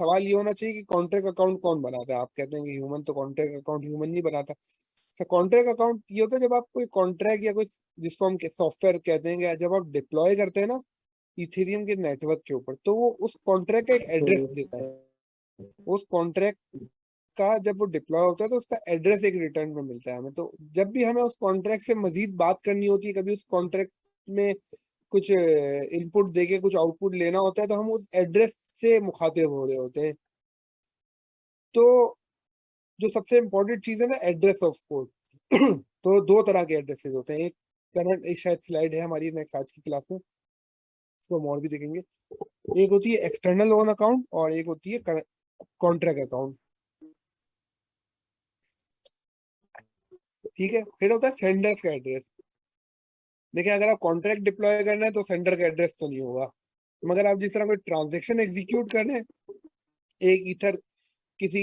सवाल ये होना चाहिए कि कॉन्ट्रैक्ट अकाउंट कौन बनाता है। आप कहते हैं कि ह्यूमन, तो कॉन्ट्रैक्ट अकाउंट ह्यूमन नहीं बनाता। तो कॉन्ट्रैक्ट अकाउंट ये होता है जब आप कोई कॉन्ट्रैक्ट या कोई, जिसको हम सॉफ्टवेयर कहते हैं, या जब आप डिप्लॉय करते हैं ना इथेरियम के नेटवर्क के ऊपर, तो वो उस कॉन्ट्रैक्ट का एक एड्रेस देता है। उस कॉन्ट्रैक्ट का जब वो डिप्लॉय होता है तो उसका एड्रेस एक रिटर्न में मिलता है हमें। तो जब भी हमें उस कॉन्ट्रैक्ट से मजीद बात करनी होती है, कभी उस कॉन्ट्रैक्ट में कुछ इनपुट देके कुछ आउटपुट लेना होता है, तो हम उस एड्रेस से मुखातिब हो रहे होते हैं। तो जो सबसे इम्पोर्टेंट चीज है ना, एड्रेस ऑफ कोड। तो दो तरह के एड्रेसेस होते हैं। एक करंट, एक शायद स्लाइड है हमारी नेक्स्ट आज की क्लास में, उसको हम और भी देखेंगे। एक होती है एक्सटर्नल लोन अकाउंट और एक होती है कॉन्ट्रैक्ट अकाउंट। ठीक है, फिर होता है सेंडर्स का एड्रेस। देखिए, अगर आप कॉन्ट्रैक्ट डिप्लॉय करना है तो सेंडर का एड्रेस तो नहीं होगा, मगर आप जिस तरह कोई ट्रांजेक्शन एग्जीक्यूट कर रहे हैं, एक ईथर किसी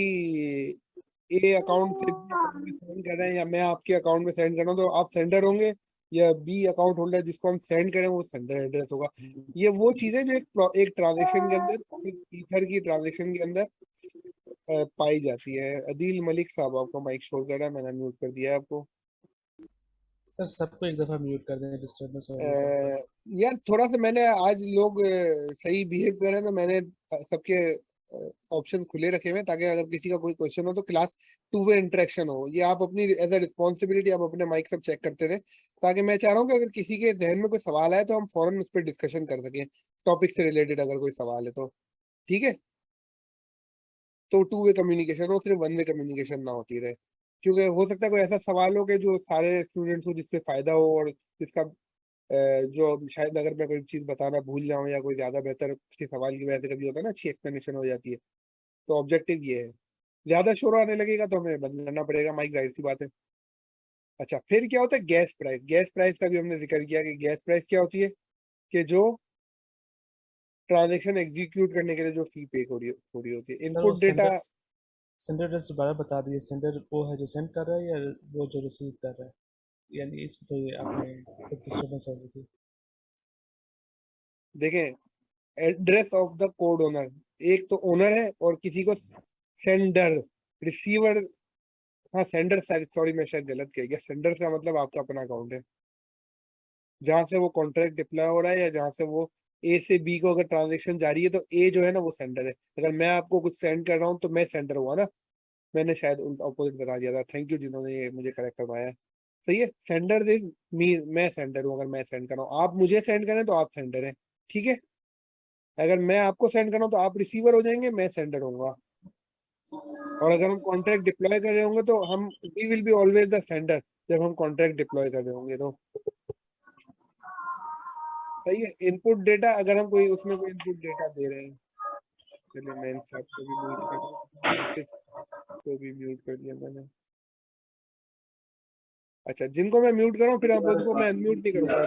ए अकाउंट से बी अकाउंट में सेंड कर रहे हैं, या मैं आपके अकाउंट में सेंड कर रहा हूँ, तो आप सेंडर होंगे, या बी अकाउंट होल्डर जिसको हम सेंड करें वो सेंडर एड्रेस होगा। ये वो चीजें जो एक ट्रांजेक्शन के अंदर, एक ईथर की ट्रांजेक्शन के अंदर पाई जाती है। अदील मलिक साहब आपका माइक शो कर रहा है, मैंने म्यूट कर दिया है आपको। सर सबको एक दफ़ा म्यूट कर दें, डिस्टर्बेंस हो रही है। यार थोड़ा सा मैंने आज लोग सही बिहेव कर रहे हैं, तो मैंने सबके ऑप्शन खुले रखे हुए हैं, ताकि अगर किसी का कोई क्वेश्चन हो तो क्लास टू वे इंटरेक्शन हो। ये आप अपनी एज अ रिस्पॉन्सिबिलिटी आप अपने माइक सब चेक करते रहे, ताकि मैं चाह रहा हूँ कि अगर किसी के जहन में कोई सवाल आए तो हम फौरन उस पर डिस्कशन कर सकें, टॉपिक से रिलेटेड अगर कोई सवाल है तो। ठीक है, तो टू वे कम्युनिकेशन हो, सिर्फ वन वे कम्युनिकेशन ना होती रहे। क्योंकि हो सकता है कोई ऐसा सवाल हो कि जो सारे स्टूडेंट्स को जिससे फायदा हो, और जिसका जो शायद अगर मैं कोई चीज बताना भूल जाऊं, या कोई ज्यादा बेहतर किसी सवाल की वजह से कभी होता है ना, अच्छी एक्सप्लेनेशन हो जाती है। तो ऑब्जेक्टिव ये है। ज्यादा शोर आने लगेगा तो हमें बंद करना पड़ेगा माइक, जाहिर सी बात है। अच्छा, फिर क्या होता है गैस प्राइस। गैस प्राइस का भी हमने जिक्र किया कि गैस प्राइस क्या होती है, कि जो ट्रांजेक्शन एग्जीक्यूट करने के लिए जो फी पे हो रही होती है, सर वो इनपुट डेटा। सेंडर एड्रेस दोबारा बता दीजिए। सेंडर वो है जो सेंड कर रहा है या वो जो रिसीव कर रहा है? यानी इसमें तो ये आपने एक डिस्टर्बेंस हो रही थी। देखें, address of the code owner, एक तो ओनर है और किसी को सेंडर, रिसीवर। हाँ सेंडर, सॉरी मैं शायद गलत कह गया। सेंडर का मतलब आपका अपना अकाउंट है, जहां से वो कॉन्ट्रैक्ट डिप्लॉय हो रहा है, या जहां से वो ए से बी को अगर ट्रांजेक्शन जारी है, तो ए जो है ना वो सेंडर है। अगर मैं आपको कुछ सेंड कर रहा हूँ तो मैं सेंडर हुआ ना। मैंने शायद उल्टा अपोजिट बता दिया था, थैंक यू जिन्होंने ये मुझे करेक्ट करवाया। सही है, सेंडर इज मी, मैं सेंडर हूँ अगर मैं सेंड कर रहा हूँ। आप मुझे सेंड करें तो आप सेंडर हैं। ठीक है, अगर मैं आपको सेंड कर रहा हूँ तो आप रिसीवर हो जाएंगे, मैं सेंडर होऊंगा। और अगर हम कॉन्ट्रैक्ट डिप्लॉय कर रहे होंगे तो हम we will be always the sender, जब हम कॉन्ट्रैक्ट डिप्लॉय कर रहे होंगे तो। सही है, इनपुट डेटा, अगर हम कोई उसमें कोई इनपुट डेटा दे रहे हैं। चलिए मैं इन सबको भी म्यूट कर दूं, मैसेज को भी म्यूट कर दिया मैंने। अच्छा, जिनको मैं म्यूट कर रहा हूँ फिर आप उसको मैं अनम्यूट नहीं करूंगा।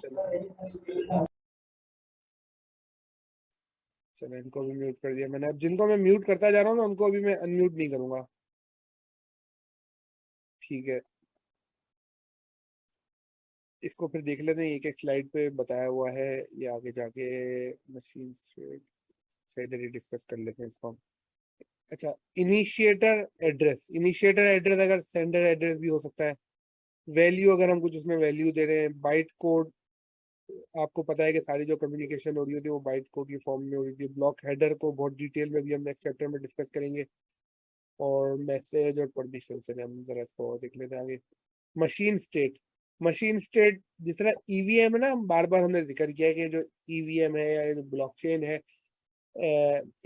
चलो, चलो इनको भी म्यूट कर दिया मैंने। अब जिनको मैं म्यूट करता जा रहा हूँ ना, उनको अभी मैं अनम्यूट नहीं करूंगा। ठीक है, इसको फिर देख लेते हैं, एक एक स्लाइड पे बताया हुआ है, ये आगे जाके मशीन से शायद ही डिस्कस कर लेते हैं इसको हम। अच्छा, इनिशिएटर एड्रेस। इनिशिएटर एड्रेस अगर सेंडर एड्रेस भी हो सकता है। वैल्यू, अगर हम कुछ उसमें वैल्यू दे रहे हैं, बाइट कोड। आपको पता है कि सारी जो कम्युनिकेशन हो रही होती है वो बाइट कोड की फॉर्म में हो रही थी। ब्लॉक हेडर को बहुत डिटेल में भी हम नेक्स्ट चैप्टर में डिस्कस करेंगे। और मैसेज और परमिशन से हम जरा इसको और देख लेते हैं आगे। Machine state. मशीन स्टेट, जिस तरह ईवीएम है ना, बार बार हमने जिक्र किया है कि जो ईवीएम है या जो ब्लॉकचेन है,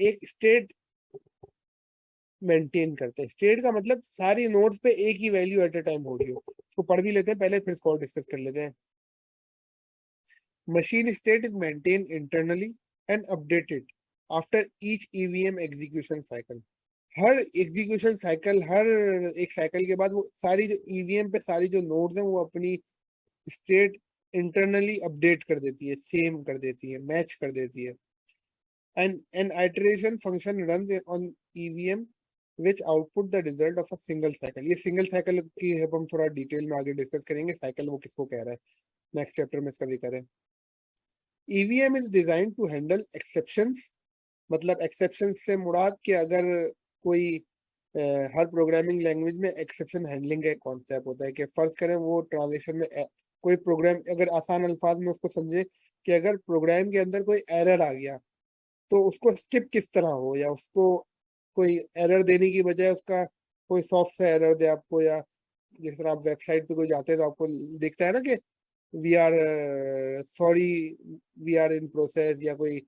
एक स्टेट मेंटेन करते हैं। स्टेट का मतलब सारी नोड्स पे एक ही वैल्यू एट अ टाइम हो रही हो। इसको पढ़ भी लेते हैं पहले, फिर इसको और डिस्कस कर लेते हैं। Machine state is maintain internally and updated after each EVM execution cycle. हर एग्जीक्यूशन साइकिल, हर एक साइकिल के बाद वो सारी जो ईवीएम पे सारी जो नोड्स हैं वो अपनी स्टेट इंटरनली अपडेट कर देती है, सेम कर देती है, मैच कर देती है। An iteration function runs on EVM which output the result of a single cycle. ये सिंगल साइकिल की अब हम थोड़ा डिटेल में आगे डिस्कस करेंगे, साइकिल वो किसको कह रहा है, नेक्स्ट चैप्टर में इसका जिक्र है। EVM is design to handle exceptions, मतलब एक्सेप्शंस से मुराद कि अगर कोई हर प्रोग्रामिंग लैंग्वेज में एक्सेप्शन हैंडलिंग का एक कॉन्सेप्ट होता है कि फर्ज करें वो ट्रांजेक्शन में कोई प्रोग्राम, अगर आसान अल्फाज में उसको समझे कि अगर प्रोग्राम के अंदर कोई एरर आ गया तो उसको स्किप किस तरह हो, या उसको कोई एरर देने की बजाय उसका कोई सॉफ्ट सा एरर दे आपको, या जिस तरह आप वेबसाइट पे कोई जाते हैं तो आपको दिखता है ना कि we are sorry, we are in process, या कोई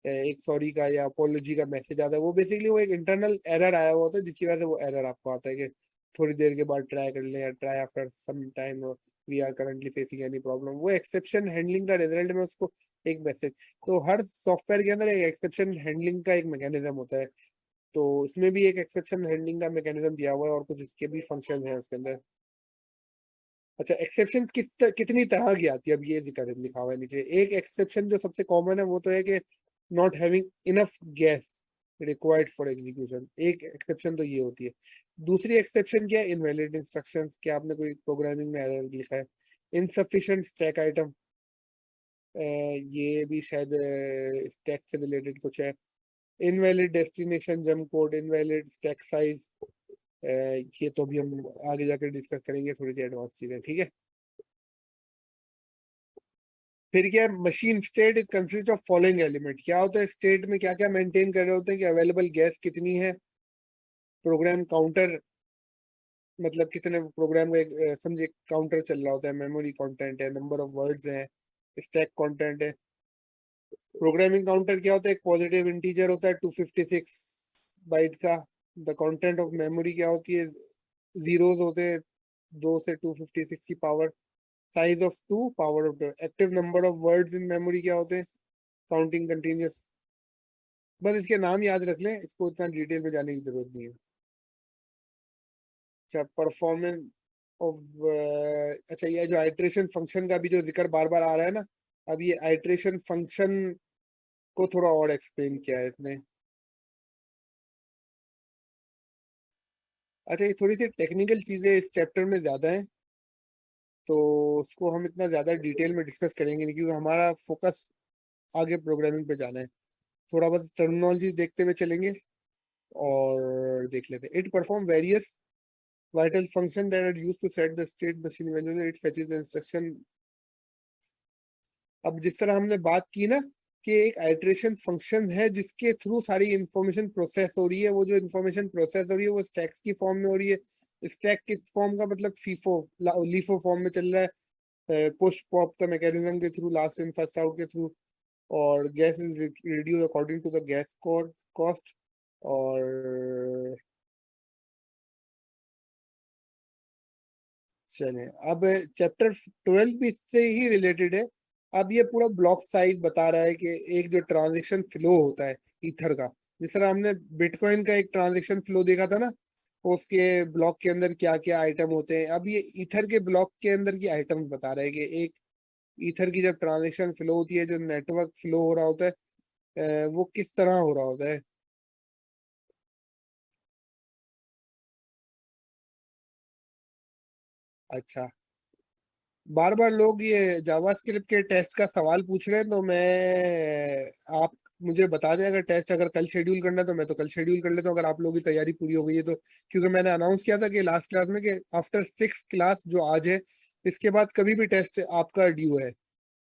एक सॉरी का या अपोलॉजी का मैसेज आता है। वो बेसिकली वो एक इंटरनल एरर आया हुआ होता है जिसकी वजह से वो एरर आपको आता है कि थोड़ी देर के बाद ट्राई कर लें, या try after some time we are currently facing any problem. वो एक्सेप्शन हैंडलिंग का रिजल्ट में उसको एक मैसेज, तो हर सॉफ्टवेयर के अंदर एक एक्सेप्शन हैंडलिंग का एक मैकेनिज्म होता है, तो इसमें भी एक एक्सेप्शन हैंडलिंग का मैकेनिज्म दिया हुआ है और कुछ इसके भी फंक्शन है उसके अंदर। अच्छा, एक्सेप्शन कितनी तरह की आती है अब ये जिक्र लिखा हुआ है नीचे। एक एक्सेप्शन जो सबसे कॉमन है वो तो है कि not having enough gas required for execution, एक एक्सेप्शन तो ये होती है। दूसरी एक्सेप्शन क्या है, इनवैलिड इंस्ट्रक्शंस, क्या आपने कोई प्रोग्रामिंग में एरर लिखा है। इनसफिशिएंट स्टैक आइटम, ये भी शायद स्टैक से रिलेटेड कुछ है। Invalid destination jump code, invalid stack size, ये तो भी हम आगे जाकर डिस्कस करेंगे, थोड़ी सी एडवांस चीजें, ठीक है। फिर क्या, machine state is consist of following element, क्या होता है स्टेट में क्या क्या मेंटेन कर रहे होते हैं कि अवेलेबल गैस कितनी है, प्रोग्राम काउंटर, मतलब कितने प्रोग्राम का एक समझे काउंटर चल रहा होता है, मेमोरी कंटेंट है, नंबर ऑफ वर्ड्स हैं, स्टैक कंटेंट है। प्रोग्रामिंग काउंटर क्या होता है, एक पॉजिटिव इंटीजर होता है 256 बाइट का। द कंटेंट ऑफ मेमोरी क्या होती है, जीरोस होते हैं 2 से 256 की power, size of 2, power of 2। Active number of words in memory क्या होते हैं, काउंटिंग कंटिन्यूस। बस इसके नाम याद रख लें, इसको इतना डिटेल में जाने की जरूरत नहीं है। अच्छा, परफॉर्मेंस ऑफ, अच्छा ये जो आइट्रेशन फंक्शन का भी जो जिक्र बार बार आ रहा है ना, अब ये आइट्रेशन फंक्शन को थोड़ा और एक्सप्लेन किया है इसने। अच्छा, ये थोड़ी सी टेक्निकल चीजें इस चैप्टर में ज्यादा हैं, तो उसको हम इतना ज्यादा डिटेल में डिस्कस करेंगे नहीं, क्योंकि हमारा फोकस आगे प्रोग्रामिंग पे जाना है। थोड़ा बस टर्मिनोलॉजी देखते हुए चलेंगे और देख लेते हैं। It perform various vital function that are used to set the state machine value, it fetches the instruction। अब जिस तरह हमने बात की ना कि एक आइट्रेशन फंक्शन है जिसके थ्रू सारी इंफॉर्मेशन प्रोसेस हो रही है, वो जो इंफॉर्मेशन प्रोसेस हो रही है वो स्टैक्स की फॉर्म में हो रही है। स्टैक किस फॉर्म का, मतलब फीफो लीफो फॉर्म में चल रहा है, पुश पॉप का मैकेनिज्म के through, last in first out के थ्रू। और gas is reduce according to the gas cost. और चले, अब चैप्टर 12 भी इससे ही रिलेटेड है। अब ये पूरा ब्लॉक साइज बता रहा है कि एक जो ट्रांजैक्शन फ्लो होता है ईथर का, जिस तरह हमने बिटकॉइन का एक ट्रांजैक्शन फ्लो देखा था ना, उसके ब्लॉक के अंदर क्या क्या आइटम होते हैं, अब ये ईथर के ब्लॉक के अंदर की आइटम बता रहा है कि एक ईथर की जब ट्रांजैक्शन फ्लो होती है, जो नेटवर्क फ्लो हो रहा होता है, वो किस तरह हो रहा होता है। अच्छा, बार बार लोग ये जावास्क्रिप्ट के टेस्ट का सवाल पूछ रहे हैं, तो मैं, आप मुझे बता दें, अगर टेस्ट अगर कल शेड्यूल करना है तो मैं तो कल शेड्यूल कर लेता हूँ, अगर आप लोगों की तैयारी पूरी हो गई है तो। क्योंकि मैंने अनाउंस किया था कि लास्ट क्लास में कि आफ्टर 6 क्लास जो आज है, इसके बाद कभी भी टेस्ट आपका ड्यू है।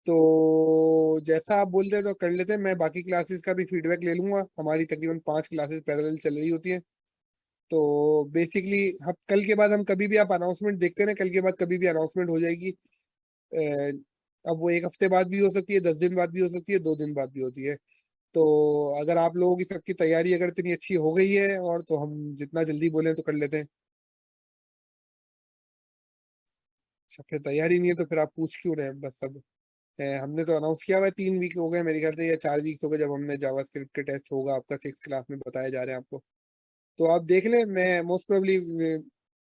तो जैसा आप बोलते हैं तो कर लेते हैं, मैं बाकी क्लासेस का भी फीडबैक ले लूंगा। हमारी तकरीबन 5 क्लासेस पैरेलल चल रही होती है, तो बेसिकली हम कल के बाद, हम कभी भी आप अनाउंसमेंट देखते हैं ना, कल के बाद कभी भी अनाउंसमेंट हो जाएगी। अब वो 1 हफ्ते बाद भी हो सकती है, 10 दिन बाद भी हो सकती है, 2 दिन बाद भी होती है। तो अगर आप लोगों की सबकी तैयारी अगर इतनी अच्छी हो गई है और, तो हम जितना जल्दी बोले तो कर लेते हैं। अच्छा, फिर तैयारी नहीं है तो फिर आप पूछ क्यों रहे हैं, बस सब हमने तो अनाउंस किया हुआ है। 3 वीक हो गए मेरे ख्याल से, या 4 वीक हो गए जब हमने जावास्क्रिप्ट के टेस्ट होगा आपका 6 क्लास में बताए जा रहे हैं आपको। तो आप देख लें, मैं most probably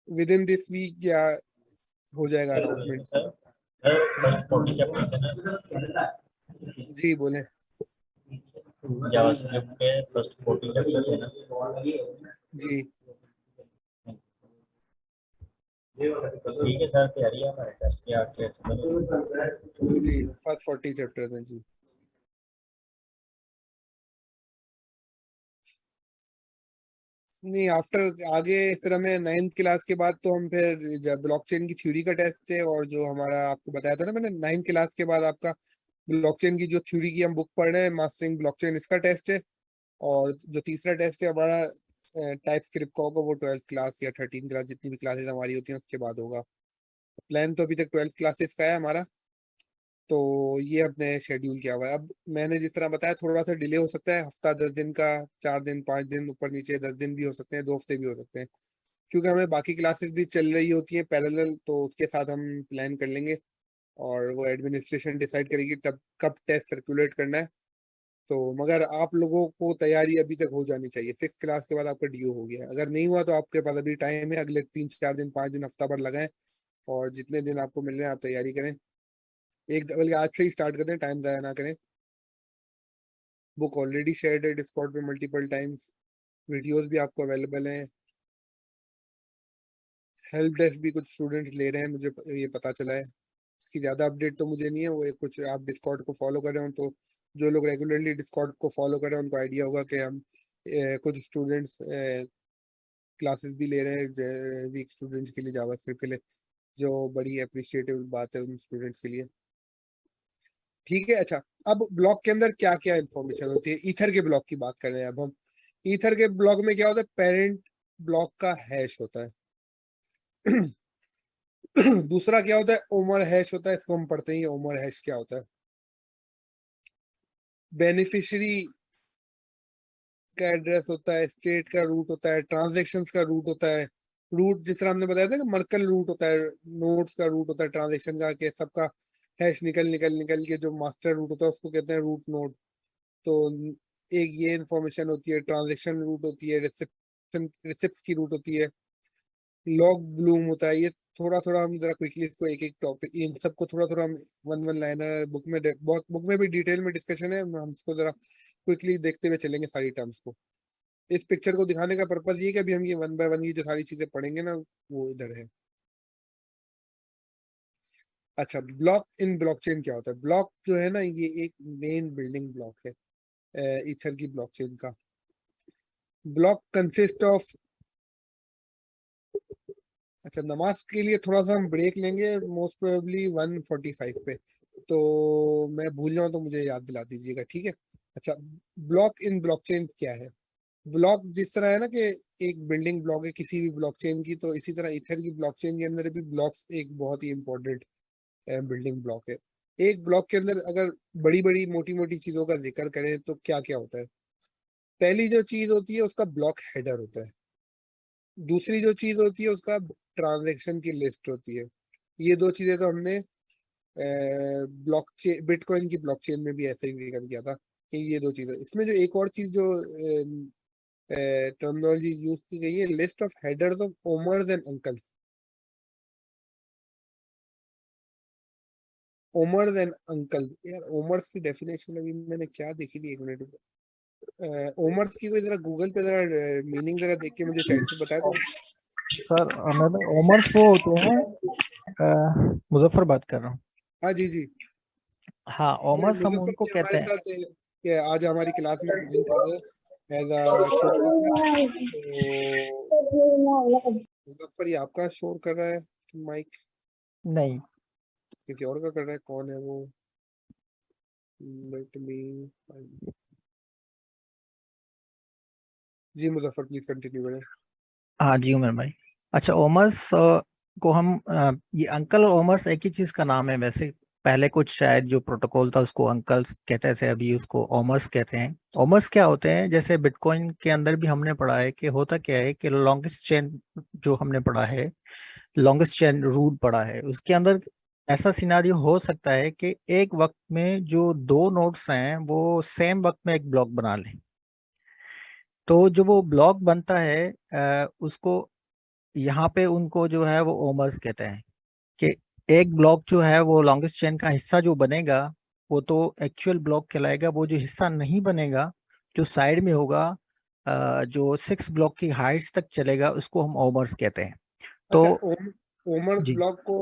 within this week या हो जाएगा अनाउंसमेंट। जी, जी बोले। जावास्क्रिप्ट के फर्स्ट 40 चैप्टर है ना। जी ठीक है सर, तैयारी है हमारे टेस्ट की आपके। जी, फर्स्ट 40 चैप्टर हैं जी। नहीं, आफ्टर आगे फिर हमें 9th क्लास के बाद तो हम फिर ब्लॉकचेन की थ्योरी का टेस्ट है, और जो हमारा आपको बताया था ना मैंने, 9th क्लास के बाद आपका ब्लॉकचेन की जो थ्योरी की हम बुक पढ़ रहे हैं, मास्टरिंग ब्लॉकचेन, इसका टेस्ट है। और जो तीसरा टेस्ट है हमारा टाइप स्क्रिप्ट का होगा, वो 12th क्लास या 13th क्लास, जितनी भी क्लासेस हमारी होती हैं उसके बाद होगा। प्लान तो अभी तक 12th क्लासेस का है हमारा। तो ये अपने शेड्यूल किया हुआ है। अब मैंने जिस तरह बताया, थोड़ा सा डिले हो सकता है, हफ्ता 10 दिन का, 4 दिन 5 दिन ऊपर नीचे, 10 दिन भी हो सकते हैं, 2 हफ्ते भी हो सकते हैं, क्योंकि हमें बाकी क्लासेस भी चल रही होती हैं पैरेलल, तो उसके साथ हम प्लान कर लेंगे। और वो एडमिनिस्ट्रेशन डिसाइड करेगी तब कब टेस्ट सर्कुलेट करना है। तो मगर आप लोगों को तैयारी अभी तक हो जानी चाहिए। 6th क्लास के बाद आपका डीओ हो गया है, अगर नहीं हुआ तो आपके पास अभी टाइम है, अगले 3 4 दिन 5 दिन हफ्ता भर लगाएं, और जितने दिन आपको मिल रहे हैं आप तैयारी करें। एक बल्कि आज से ही स्टार्ट कर दें, टाइम जाया ना करें। बुक ऑलरेडी शेयर्ड है डिस्कॉर्ड पे मल्टीपल टाइम्स, वीडियोस भी आपको अवेलेबल हैं। हेल्प डेस्क भी कुछ स्टूडेंट्स ले रहे हैं, मुझे ये पता चला है। इसकी ज्यादा अपडेट तो मुझे नहीं है, वो एक कुछ आप डिस्कॉर्ड को फॉलो कर रहे हो तो जो लोग रेगुलरली डिस्कॉर्ड को फॉलो कर रहे हैं उनको आइडिया होगा कि हम कुछ स्टूडेंट्स क्लासेस भी ले रहे हैं वीक स्टूडेंट्स के लिए, जावास्क्रिप्ट के लिए, जो बड़ी अप्रिशिएटेबल बात है उन स्टूडेंट्स के लिए। ठीक है, अच्छा। अब ब्लॉक के अंदर क्या क्या इंफॉर्मेशन होती है, ईथर के ब्लॉक की बात कर रहे हैं अब हम। ईथर के ब्लॉक में क्या होता है, पेरेंट ब्लॉक का हैश होता है। दूसरा क्या होता है, ओमर हैश होता है, इसको हम पढ़ते ही, ओमर हैश क्या होता है। बेनिफिशियरी का एड्रेस होता है, स्टेट का रूट होता है, ट्रांजेक्शन्स का रूट होता है। रूट जिस तरह हमने बताया था कि मर्कल रूट होता है, नोड्स का रूट होता है ट्रांजेक्शन का, कि सबका हैश निकल निकल निकल के जो मास्टर रूट होता है उसको कहते हैं रूट नोड। तो एक ये इंफॉर्मेशन होती है, ट्रांजेक्शन रूट होती है, रिसेप्शन रिसिप्ट की रूट होती है, लॉग ब्लूम होता है। ये थोड़ा थोड़ा हम जरा क्विकली इसको एक एक टॉपिक, इन सबको थोड़ा थोड़ा हम वन वन लाइनर बुक में बहुत बुक में भी डिटेल में डिस्कशन है, हम इसको जरा क्विकली देखते हुए चलेंगे सारी टर्म्स को। इस पिक्चर को दिखाने का पर्पज ये है कि अभी हम ये वन बाय वन ये जो सारी चीजें पढ़ेंगे ना, वो इधर है। अच्छा, ब्लॉक इन ब्लॉकचेन क्या होता है। ब्लॉक जो है ना, ये एक मेन बिल्डिंग ब्लॉक है ईथर की ब्लॉकचेन का। ब्लॉक कंसिस्ट ऑफ, अच्छा नमाज के लिए थोड़ा सा हम ब्रेक लेंगे, मोस्ट प्रोबेबली 1:45 पे, तो मैं भूल जाऊं तो मुझे याद दिला दीजिएगा, ठीक है। अच्छा, ब्लॉक इन ब्लॉकचेन क्या है। ब्लॉक जिस तरह है ना कि एक बिल्डिंग ब्लॉक है किसी भी ब्लॉकचेन की, तो इसी तरह इथर की ब्लॉकचेन के अंदर भी ब्लॉक्स एक बहुत ही इंपॉर्टेंट बिल्डिंग ब्लॉक है। एक ब्लॉक के अंदर अगर बड़ी बड़ी मोटी मोटी चीजों का जिक्र करें तो क्या क्या होता है। पहली जो चीज होती है उसका ब्लॉक हेडर होता है। दूसरी जो चीज होती है उसका ट्रांजैक्शन की लिस्ट होती है। ये दो चीजें तो हमने ब्लॉकचेन बिटकॉइन की ब्लॉकचेन में भी ऐसे ही जिक्र किया था कि ये दो चीजें। इसमें जो एक और चीज जो टर्मिनोलॉजी यूज की गई है, list of headers of ommers and uncles. Ommers and uncles, यार ओमर्स की डेफिनेशन अभी मैंने क्या देखी थी, एक मिनट। ओमर्स की कोई जरा गूगल पे जरा मीनिंग जरा देख के मुझे चैट पे बताया तो। सर मैंने ओमर्स वो होते हैं, मुजफ्फर बात कर रहा हूँ। हाँ जी जी। हाँ, भाई ओमर्स हम मुजफ्फर उनको जी कहते हमारे हैं। साथ कि आज हमारी क्लास में ज्वाइन कर रहे हैं एज अ शो टीचर। तो मुजफ्फर, ये आपका शोर कर रहा है माइक, नहीं, किसी और का कर रहा है, कौन है वो। Let me, ji Muzaffar please continue करें। हाँ जी उमर भाई। अच्छा, ओमर्स को हम ये अंकल और ओमर्स एक ही चीज का नाम है वैसे। पहले कुछ शायद जो प्रोटोकॉल था उसको अंकल्स कहते थे, अभी उसको ओमर्स कहते हैं। ओमर्स क्या होते हैं, जैसे बिटकॉइन के अंदर भी हमने पढ़ा है कि होता क्या है कि लॉन्गेस्ट चेन जो हमने पढ़ा है, लॉन्गेस्ट चेन रूट पढ़ा है, उसके अंदर ऐसा सिनारियो हो सकता है कि एक वक्त में जो दो नोड्स हैं वो सेम वक्त में एक ब्लॉक बना लें। तो जो वो ब्लॉक बनता है उसको यहाँ पे उनको जो है वो ओमर्स कहते हैं। कि एक ब्लॉक जो है वो लॉन्गेस्ट चेन का हिस्सा जो बनेगा वो तो एक्चुअल ब्लॉक कहलाएगा। वो जो हिस्सा नहीं बनेगा, जो साइड में होगा, जो 6 ब्लॉक की हाइट्स तक चलेगा, उसको हम ओमर्स कहते हैं। अच्छा, तो ओमर्स जी, ब्लॉक को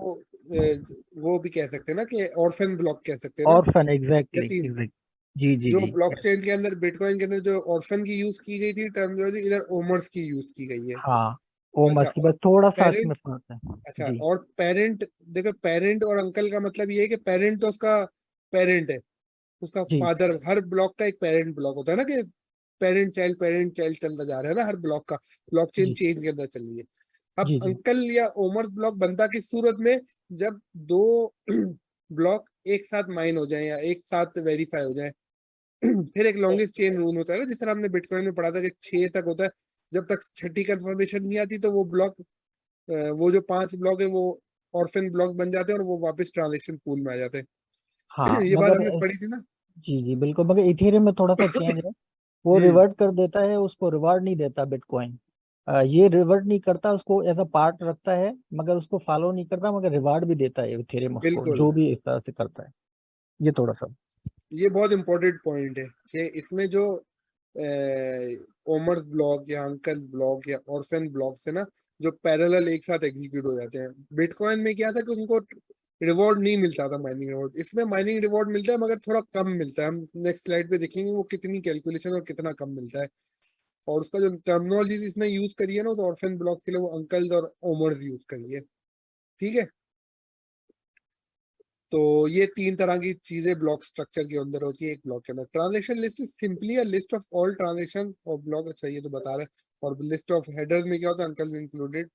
वो भी कह सकते हैं ना कि ऑर्फन ब्लॉक कह सकते हैं ना, ऑर्फन, एग्जैक्टली यतीम। एग्जैक्ट। जी जी जो जी ब्लॉकचेन के अंदर बिटकॉइन के अंदर जो ऑर्फन की यूज की गई थी टर्मिनोलॉजी, इधर ओमर्स की यूज की गई है। हाँ, अच्छा ओमर्स की और बस थोड़ा सा इसमें पेरेंट, फर्क है। अच्छा जी और पेरेंट, देखो पेरेंट और अंकल का मतलब ये है कि पेरेंट तो उसका पेरेंट है, उसका जी फादर। हर ब्लॉक का एक पेरेंट ब्लॉक होता है ना, कि पेरेंट चाइल्ड चलता जा रहा है ना हर ब्लॉक का, ब्लॉकचेन जी चेन के अंदर चल रही है। अब जी जी अंकल या ओमर ब्लॉक बनता किस सूरत में, जब दो ब्लॉक एक साथ माइन हो जाए या एक साथ वेरीफाई हो जाए। फिर एक लॉन्गेस्ट चेन रूल होता है ना, जिस तरह हमने बिटकॉइन में पढ़ा था कि 6 तक होता है। जब तक छठी कंफर्मेशन नहीं आती तो वो ब्लॉक, वो जो 5 ब्लॉक है वो ऑर्फन ब्लॉक बन जाते हैं और वो वापस ट्रांजेक्शन पूल में आ जाते हाँ, हैं। ये बात मगर हमने पढ़ी थी ना। जी जी बिल्कुल, मगर इथेरियम में थोड़ा सा चेंज है। वो हम्म, रिवर्ट कर देता है, उसको रिवार्ड नहीं देता बिटकॉइन। ये रिवर्ट नहीं करता, उसको एज अ पार्ट रखता है, मगर उसको फॉलो नहीं करता, मगर रिवार्ड भी देता है इथेरियम उसको, बिल्कुल। जो भी इस तरह से करता है। ये थोड़ा सा ये बहुत इंपॉर्टेंट पॉइंट है कि इसमें जो ओमर्स ब्लॉक या अंकल ब्लॉक या ऑर्फन ब्लॉक से ना, जो पैरेलल एक साथ एग्जीक्यूट हो जाते हैं। बिटकॉइन में क्या था कि उनको रिवॉर्ड नहीं मिलता था, माइनिंग रिवॉर्ड। इसमें माइनिंग रिवॉर्ड मिलता है मगर थोड़ा कम मिलता है। हम नेक्स्ट स्लाइड पे देखेंगे वो कितनी कैलकुलेशन और कितना कम मिलता है। और उसका जो टर्मिनोलॉजी इसने यूज करी है ना, तो ऑर्फन ब्लॉक के लिए वो अंकल्स और ओमर्स यूज करी है। ठीक है, तो ये 3 तरह की चीजें ब्लॉक स्ट्रक्चर के अंदर होती है एक ब्लॉक के अंदर। Transaction list is simply a list of all transaction of block. अच्छा ये तो बता रहे हैं। और लिस्ट ऑफ हेडर्स में क्या होता है, अंकल इंक्लूडेड।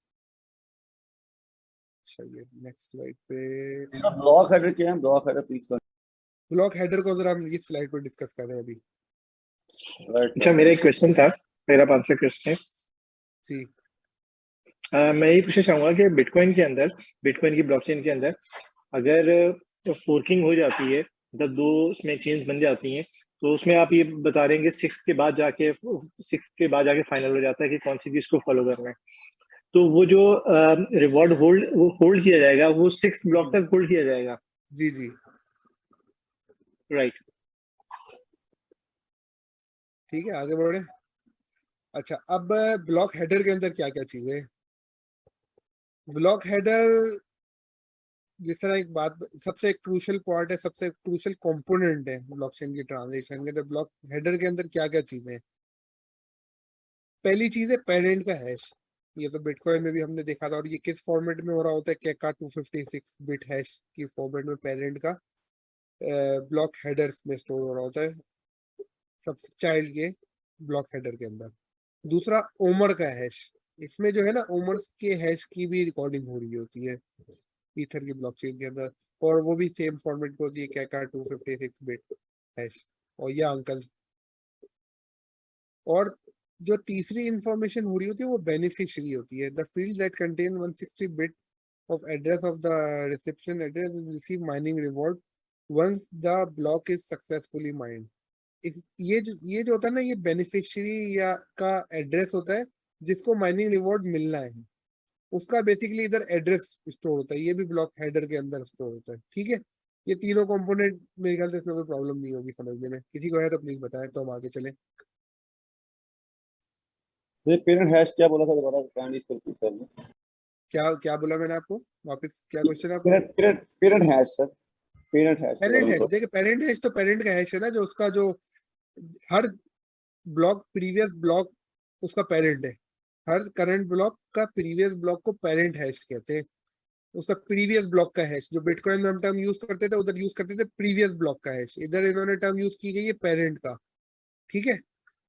अच्छा ये नेक्स्ट स्लाइड पे इसका ब्लॉक हेडर क्या है? Block header please block header को जरा हम इस स्लाइड पर डिस्कस कर रहे हैं अभी। अच्छा, मेरा एक क्वेश्चन था, मेरा 5 क्वेश्चन है। जी मैं ये पूछना चाहूंगा कि बिटकॉइन के अंदर, बिटकॉइन की ब्लॉकचेन के अंदर, अगर फोर्किंग हो जाती है, मतलब 2 उसमें चेन्स बन जाती हैं, तो उसमें आप ये बता रहे हैं कि 6 के बाद जाके फाइनल हो जाता है कि कौन सी चीज को फॉलो करना है। तो वो जो रिवॉर्ड होल्ड किया जाएगा, वो 6 ब्लॉक जी तक होल्ड किया जाएगा, जी जी राइट? ठीक है, आगे बढ़े। अच्छा अब ब्लॉक हेडर के अंदर क्या क्या चीजें हैं। ब्लॉक हेडर जिस तरह एक बात, सबसे क्रूशियल पार्ट है, सबसे क्रूशियल कंपोनेंट है ब्लॉकचेन की ट्रांजेक्शन के। तो ब्लॉक हेडर के अंदर क्या क्या चीजें हैं। पहली चीज है पेरेंट का हैश। ये तो बिटकॉइन में भी हमने देखा था। और ये किस फॉर्मेट में हो रहा होता है, केका 256 बिट हैश की फॉर्मेट में पेरेंट का ब्लॉक हेडर्स में स्टोर हो रहा होता है, सबसे चाइल्ड के ब्लॉक हेडर के अंदर। दूसरा ओमर का हैश। इसमें जो है ना, ओमर्स के हैश की भी रिकॉर्डिंग हो रही होती है ईथर की ब्लॉकचेन के अंदर। और वो भी सेम फॉर्मेट पे होती है, केका 256 बिट हैश। और ये अंकल। और जो तीसरी इंफॉर्मेशन हो रही होती है वो बेनिफिशियरी होती है। The field that contain 160 bit of address of the reception address will receive mining reward once the block is successfully mined. ये जो होता है ना, ये बेनिफिशियरी या का एड्रेस होता है जिसको माइनिंग रिवॉर्ड मिलना है, उसका बेसिकली इधर एड्रेस स्टोर होता है। ये भी ब्लॉक हेडर के अंदर स्टोर होता है। ठीक है, ये तीनों कंपोनेंट मेरे ख्याल से इसमें कोई प्रॉब्लम नहीं होगी समझने में। किसी को है तो प्लीज बताएं, तो हम आगे चले। ये पेरेंट हैश क्या बोला था दोबारा? काइंडली इसको रिपीट कर लें। क्या क्या बोला मैंने आपको, वापस क्या क्वेश्चन है आपका। Parent hash sir, parent hash के बारे पेरेंट में हैश, देखिए पेरेंट हैश तो पेरेंट का हैश है ना, जो उसका जो हर ब्लॉक प्रीवियस ब्लॉक उसका पेरेंट है। हर करंट ब्लॉक का प्रीवियस ब्लॉक को पेरेंट हैश कहते हैं। उसका प्रीवियस ब्लॉक का हैश, जो बिटकॉइन में हम टर्म यूज करते थे उधर यूज करते थे प्रीवियस ब्लॉक का हैश। इधर इन्होंने टर्म यूज की गई है पेरेंट का। ठीक है,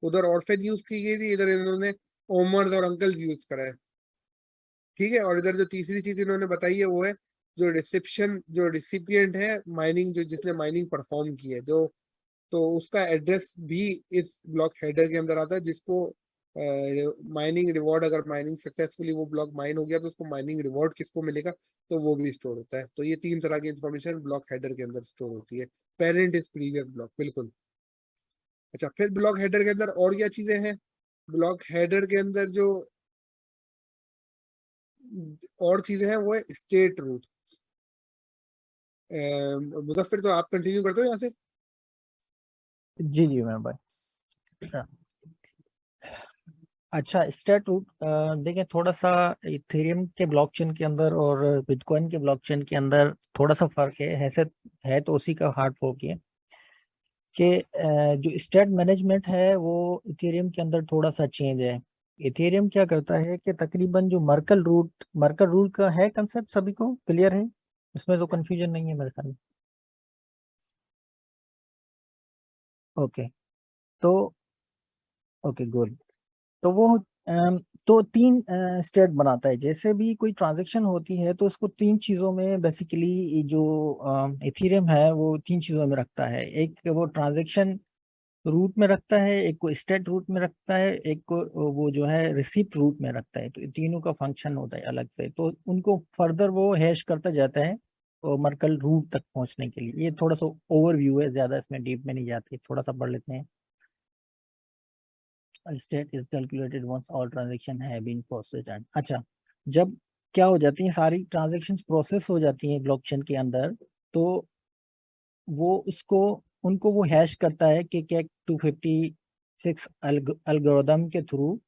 उधर ऑर्फेज यूज की गई थी, इधर इन्होंने ओमर्स और अंकल्स यूज करा है। ठीक है, और इधर जो तीसरी चीज इन्होंने बताई है वो है जो रिसेप्शन, जो रिसिपिएंट है माइनिंग, जो जिसने माइनिंग परफॉर्म की है, जो तो उसका एड्रेस भी इस ब्लॉक हेडर के अंदर आता है, जिसको माइनिंग रिवॉर्ड, अगर माइनिंग सक्सेसफुली वो ब्लॉक माइन हो गया तो उसको माइनिंग रिवॉर्ड किसको मिलेगा, तो वो भी स्टोर होता है। तो ये 3 तरह की इंफॉर्मेशन ब्लॉक हेडर के अंदर स्टोर होती है। पेरेंट इज प्रीवियस ब्लॉक, बिल्कुल। अच्छा फिर ब्लॉक हेडर के अंदर और क्या चीजें हैं। ब्लॉक हेडर के अंदर जो और चीजें हैं वो है स्टेट रूट। मुजफ्फर, तो आप कंटिन्यू करते हो यहाँ से। जी जी मैं भाई। अच्छा, स्टेट रूट देखिए, थोड़ा सा इथेरियम के ब्लॉकचेन के अंदर और बिटकॉइन के ब्लॉकचेन के अंदर थोड़ा सा फर्क है। ऐसे है तो उसी का हार्ड फोक ही है कि जो स्टेट मैनेजमेंट है वो इथेरियम के अंदर थोड़ा सा चेंज है। इथेरियम क्या करता है कि तकरीबन जो मर्कल रूट का है कंसेप्ट सभी को क्लियर है, इसमें तो कंफ्यूजन नहीं है मेरे ख्याल में। ओके, तो ओके गुड। तो वो तो तीन स्टेट बनाता है। जैसे भी कोई ट्रांजैक्शन होती है तो उसको तीन चीज़ों में बेसिकली जो इथेरियम है वो तीन चीज़ों में रखता है। एक वो ट्रांजैक्शन रूट में रखता है, एक को स्टेट रूट में रखता है, एक को वो जो है रिसिप्ट रूट में रखता है। तो ये तीनों का फंक्शन होता है अलग से, तो उनको फर्दर वो हैश करता जाता है और मर्कल रूट तक पहुंचने के लिए। ये थोड़ा सा ओवरव्यू है, ज्यादा इसमें डीप में नहीं जाती, थोड़ा सा पढ़ लेते हैं। State is calculated once all transaction has been processed. अच्छा, जब क्या हो जाती है सारी ट्रांजेक्शन प्रोसेस हो जाती हैं ब्लॉकचेन के अंदर, तो वो उसको उनको वो हैश करता है कि क्या 256 एल्गोरिदम के थ्रू।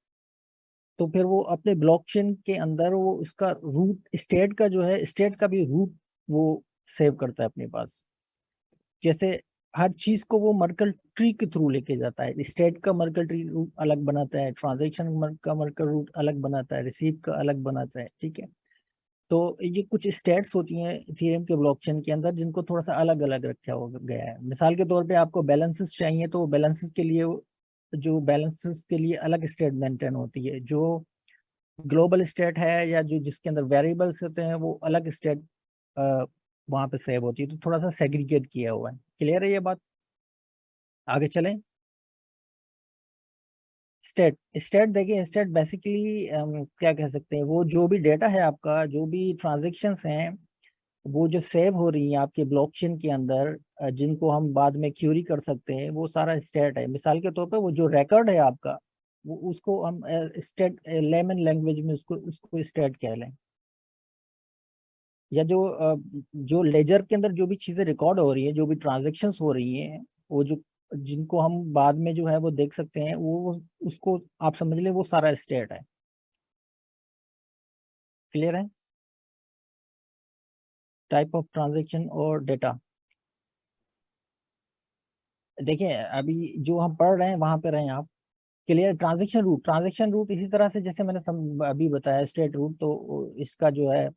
तो फिर वो अपने ब्लॉकचेन के अंदर वो उसका रूट स्टेट का जो है स्टेट का भी रूट वो सेव करता है अपने पास। जैसे हर चीज को वो मर्कल ट्री के थ्रू लेके जाता है। स्टेट का मर्कल ट्री रूट अलग बनाता है, ट्रांजेक्शन का मर्कल रूट अलग बनाता है, रिसीव का अलग बनाता है, ठीक है। तो ये कुछ स्टेट्स होती हैं इथेरियम के ब्लॉकचेन के अंदर जिनको थोड़ा सा अलग अलग रखा हो गया है। मिसाल के तौर पे आपको बैलेंसेस चाहिए तो बैलेंसेस के लिए अलग स्टेट मेंटेन होती है। जो ग्लोबल स्टेट है या जो जिसके अंदर वेरिएबल्स होते हैं वो अलग स्टेट वहां पे सेव होती है। तो थोड़ा सा सेग्रीगेट किया हुआ है। क्लियर है ये बात? आगे चलें। स्टेट स्टेट देखिए, स्टेट बेसिकली क्या कह सकते हैं, वो जो भी डेटा है आपका, जो भी ट्रांजेक्शन्स हैं वो जो सेव हो रही है आपके ब्लॉकचेन के अंदर, जिनको हम बाद में क्यूरी कर सकते हैं, वो सारा स्टेट है। मिसाल के तौर पे वो जो रिकॉर्ड है आपका, वो उसको हम स्टेट लेमन लैंग्वेज में उसको उसको स्टेट कह लें। या जो लेजर के अंदर जो भी चीजें रिकॉर्ड हो रही है, जो भी ट्रांजेक्शन्स हो रही हैं, वो जो जिनको हम बाद में जो है वो देख सकते हैं, वो उसको आप समझ लें वो सारा स्टेट है। क्लियर है? टाइप ऑफ ट्रांजेक्शन और डेटा देखिए, अभी जो हम पढ़ रहे हैं वहां पे रहे आप। क्लियर? ट्रांजेक्शन रूट इसी तरह से जैसे मैंने अभी बताया स्टेट रूट, तो इसका जो है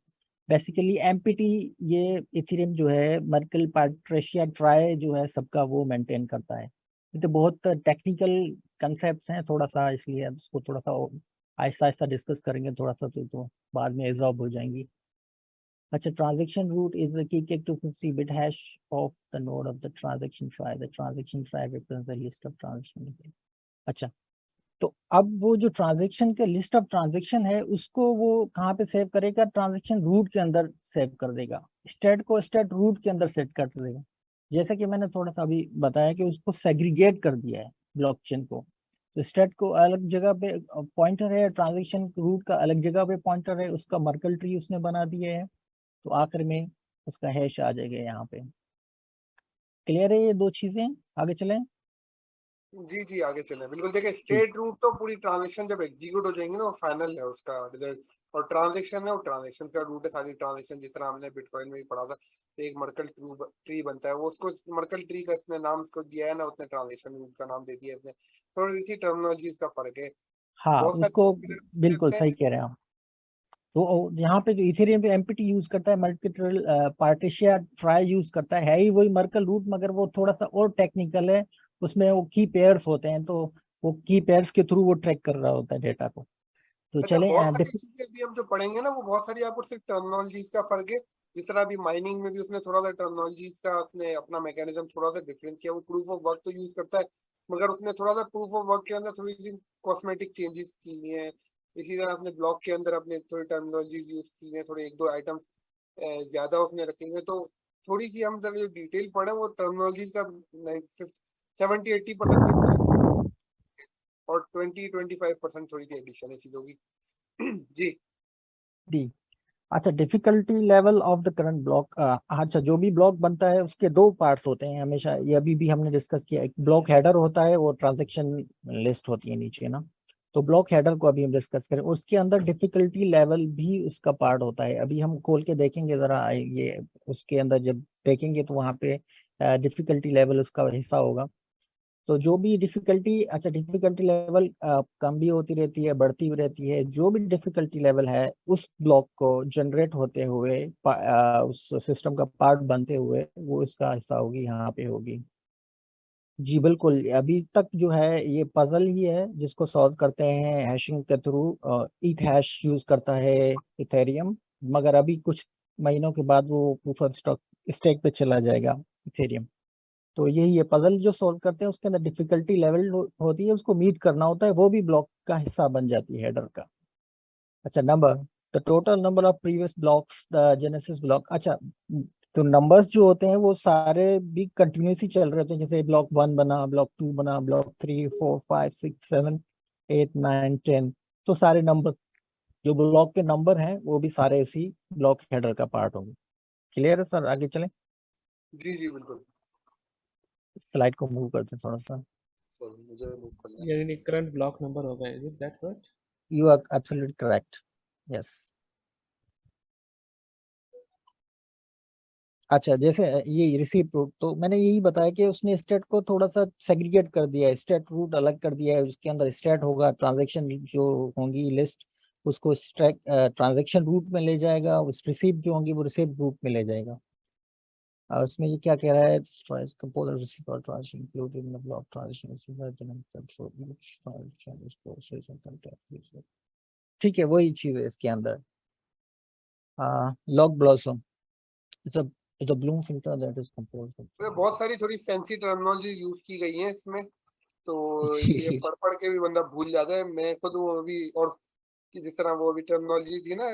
बेसिकली एमपीटी, ये इथेरियम जो है मर्कल पाट्रिशिया ट्राई जो है सबका वो मेंटेन करता है। ये तो बहुत टेक्निकल कंसेप्ट हैं थोड़ा सा, इसलिए उसको थोड़ा सा आहिस्ता आहिस्ता डिस्कस करेंगे थोड़ा सा, तो बाद में एब्जॉर्ब हो जाएंगी। अच्छा, transaction root is the key 250 bit hash of the node of the transaction try. The transaction try represents the list of transaction. अच्छा, तो अब वो जो ट्रांजेक्शन के लिस्ट ऑफ ट्रांजेक्शन है उसको वो कहाँ पे सेव करेगा? ट्रांजेक्शन रूट के अंदर सेव कर देगा। स्टेट को स्टेट रूट के अंदर सेट कर देगा। जैसा कि मैंने थोड़ा सा अभी बताया कि उसको सेग्रीगेट कर दिया है ब्लॉकचेन को। तो स्टेट को अलग जगह पे पॉइंटर है, ट्रांजेक्शन रूट का अलग जगह पे पॉइंटर है, उसका मर्कल ट्री उसने बना दिया है। तो आखिर में उसका हैश आ जाएगा यहाँ पे। क्लियर है ये दो चीजें? आगे चलें। जी जी, आगे चले बिल्कुल। देखिए, स्टेट रूट तो पूरी ट्रांजेक्शन जब एग्जीक्यूट हो जाएंगी ना, वो फाइनल है उसका रिजल्ट। और ट्रांजेक्शन है वो ट्रांजेक्शन का रूट है। सारी ट्रांजेक्शन जिस तरह हमने बिटकॉइन में भी पढ़ा था, तो एक मर्कल ट्री बनता है, वो उसको मर्कल ट्री का उसने नाम उसको दिया है ना, उसने ट्रांजेक्शन रूट का नाम दे दिया है। थोड़ी सी टर्मिनोलॉजी का फर्क है। हाँ, बहुत उसको सारे बिल्कुल सही कह रहे हैं आप। तो यहाँ पे जो इथेरियम पे एमपीटी यूज करता है, मल्टीपल पार्टीशिया ट्राई यूज करता है ही वही मर्कल रूट, मगर वो थोड़ा सा और टेक्निकल है। उसमें वो की पेयर्स होते हैं, तो वो की पेयर्स के थ्रू वो ट्रैक कर रहा होता है डेटा को। तो अच्छा, चलें बहुत सारी चीजें भी हम जो पढ़ेंगे ना, वो बहुत सारी आपको सिर्फ टर्मिनोलॉजीज का फर्क है। जिस तरह अभी माइनिंग में भी उसने थोड़ा सा टर्मिनोलॉजीज का उसने अपना मैकेनिज्म थोड़ा सा डिफरेंट किया। वो प्रूफ ऑफ वर्क तो यूज करता है, मगर उसने थोड़ा सा प्रूफ ऑफ वर्क के अंदर थोड़ी सी कॉस्मेटिक चेंजेस की हुई है। इसी तरह अपने ब्लॉक के अंदर अपने थोड़ी टर्मिनोलॉजीज यूज की है, थोड़े एक दो आइटम्स ज्यादा उसने रखे हुए। तो थोड़ी सी हम जो डिटेल पढ़े, वो टर्मिनोलॉजीज का 70-80% सिर्फ, और 20-25% थोड़ी सी एडिशन है चीजों की। G D. अच्छा, difficulty level of the current block. अच्छा, जो भी ब्लॉक बनता है उसके दो पार्ट्स होते हैं हमेशा, ये अभी भी हमने डिस्कस किया। एक ब्लॉक हेडर होता है, वो ट्रांजैक्शन लिस्ट होती है नीचे ना। तो ब्लॉक हेडर को अभी हम डिस्कस करें, उसके अंदर डिफिकल्टी लेवल भी उसका पार्ट होता है। अभी हम खोल के देखेंगे जरा, ये उसके अंदर जब देखेंगे तो वहाँ पे डिफिकल्टी लेवल उसका हिस्सा होगा। तो जो भी डिफिकल्टी, अच्छा डिफिकल्टी लेवल कम भी होती रहती है, बढ़ती भी रहती है। जो भी डिफिकल्टी लेवल है उस ब्लॉक को जनरेट होते हुए उस सिस्टम का पार्ट बनते हुए वो इसका हिस्सा होगी, यहाँ पे होगी। जी बिल्कुल, अभी तक जो है ये पजल ही है जिसको सॉल्व करते हैं हैशिंग के थ्रू। ईथ हैश यूज करता है इथेरियम, मगर अभी कुछ महीनों के बाद वो प्रूफ ऑफ स्टॉक स्टेक पे चला जाएगा इथेरियम। तो यही है पजल जो सॉल्व करते हैं, उसके अंदर डिफिकल्टी लेवल होती है, उसको मीट करना होता है, वो भी ब्लॉक का हिस्सा बन जाती है हेडर का। अच्छा, number, the total number of previous blocks the genesis block. अच्छा, तो नंबर्स जो होते हैं वो सारे भी कंटिन्यूसली चल रहे होते हैं, जैसे ब्लॉक 1 बना, ब्लॉक 2 बना, ब्लॉक 3 4 5 6 7 8 9 10। तो सारे नंबर जो ब्लॉक के नंबर हैं वो भी सारे इसी ब्लॉक हेडर का पार्ट होंगे। क्लियर है सर? आगे चलें, जी जी बिल्कुल स्लाइड को मूव करते हैं थोड़ा सा। सर, मुझे मूव करना है। यानी करंट ब्लॉक नंबर होगा, is it that correct? You are absolutely correct, yes. अच्छा, जैसे ये रिसीव रूट, तो मैंने यही बताया कि उसने स्टेट को थोड़ा सा सेग्रीगेट कर दिया है, स्टेट रूट अलग कर दिया है। उसके अंदर स्टेट होगा, ट्रांजैक्शन जो होंगी लिस्ट उसको स्टैक ट्रांजैक्शन रूट में ले जाएगा, उस रिसीव जो होंगी वो रिसीव रूट में ले जाएगा। और उसमें ये क्या कह रहा है, कंपोजर रिसीव और transaction included in the block transaction. ठीक है, वही चीज है इसके अंदर। Log blossom, it's a bloom filter that is composed of तो बहुत सारी थोड़ी फैंसी टर्मिनोलॉजी यूज की गई है इसमें, तो ये पढ़ पढ़ के भी बंदा भूल जाता है। मैं खुद वो अभी, और कि जिस तरह वो अभी टर्मिनोलॉजी थी ना,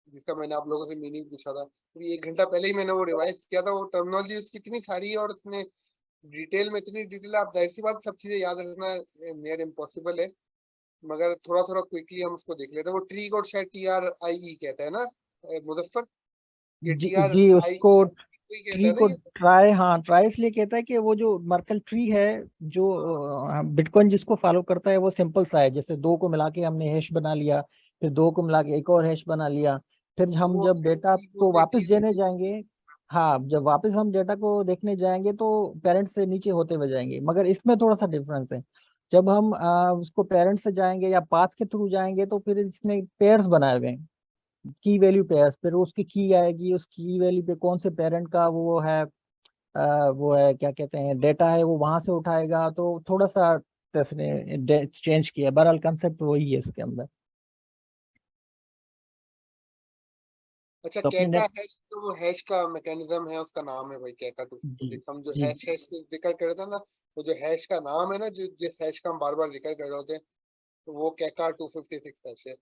जिसका मैंने आप लोगों से मीनिंग पूछा था, अभी 1 घंटा पहले ही मैंने वो रिवाइज किया था। वो टर्मिनोलॉजी उसकी इतनी सारी है और उसने डिटेल में इतनी डिटेल, आप जाहिर सी बात सब चीजें याद रखना नियर इम्पॉसिबल है, मगर थोड़ा थोड़ा क्विकली हम उसको देख लेते हैं। वो ट्री को शायद TRIE कहता है ना, मुजफ्फर? ये जी, जी TRIE उसको कोई कहता ट्री है ना को ये? ट्राई, हाँ ट्राई इसलिए कहता है कि वो जो मर्कल ट्री है, जो बिटकॉइन जिसको फॉलो करता है वो सिंपल सा है। जैसे 2 को मिला के हमने हैश बना लिया, फिर 2 को मिला के एक और हैश बना लिया, फिर तो हम वो जब डेटा ट्री को को उसने वापस T से देने जाएंगे, हाँ जब वापस हम डेटा को देखने जाएंगे तो पेरेंट से नीचे होते हुए जाएंगे। मगर इसमें थोड़ा सा डिफरेंस है, जब हम उसको पेरेंट से जाएंगे या पाथ के थ्रू जाएंगे तो फिर इसमें पेयर्स बनाए हुए हैं, की वैल्यू पेयर्स। फिर उसकी की आएगी, उस की वैल्यू पे कौन से पेरेंट का वो है क्या कहते हैं डेटा है, वो वहां से उठाएगा। तो थोड़ा सा इसने चेंज किया, बहरहाल कंसेप्ट वही है इसके अंदर। अच्छा, तो अपने कैका नेट, हैश, तो वो हैश का मैकेनिज्म है, उसका नाम है भाई कैका जी 256। हम जो जी हैश हैश से जिक्र कर रहे थे ना, वो जो हैश का नाम है ना, जो जिस हैश का हम बार बार जिक्र कर रहे होते हैं, तो वो कैका 256 हैश है।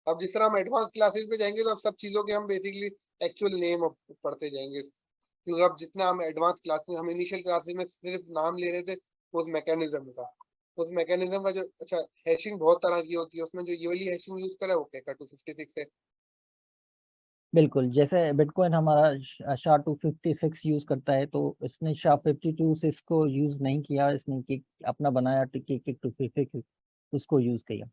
अब जिस तरह हम एडवांस क्लासेस पे जाएंगे तो अब सब चीजों के हम बेसिकली एक्चुअल नेम अब पढ़ते जाएंगे, क्योंकि अब जितना हम एडवांस क्लासेस, हम इनिशियल क्लासेस में सिर्फ नाम ले रहे थे उस मैकेनिज्म का। उस मैकेनिज्म का जो, अच्छा हैशिंग बहुत तरह की होती है, उसमें जो ये वाली हैशिंग यूज करा है वो कैका 256 है। बिल्कुल। जैसे बिटकॉइन हमारा SHA-256 यूज करता है, तो इसने SHA-52 को यूज नहीं किया, इसने अपना बनाया KK-256 उसको यूज किया।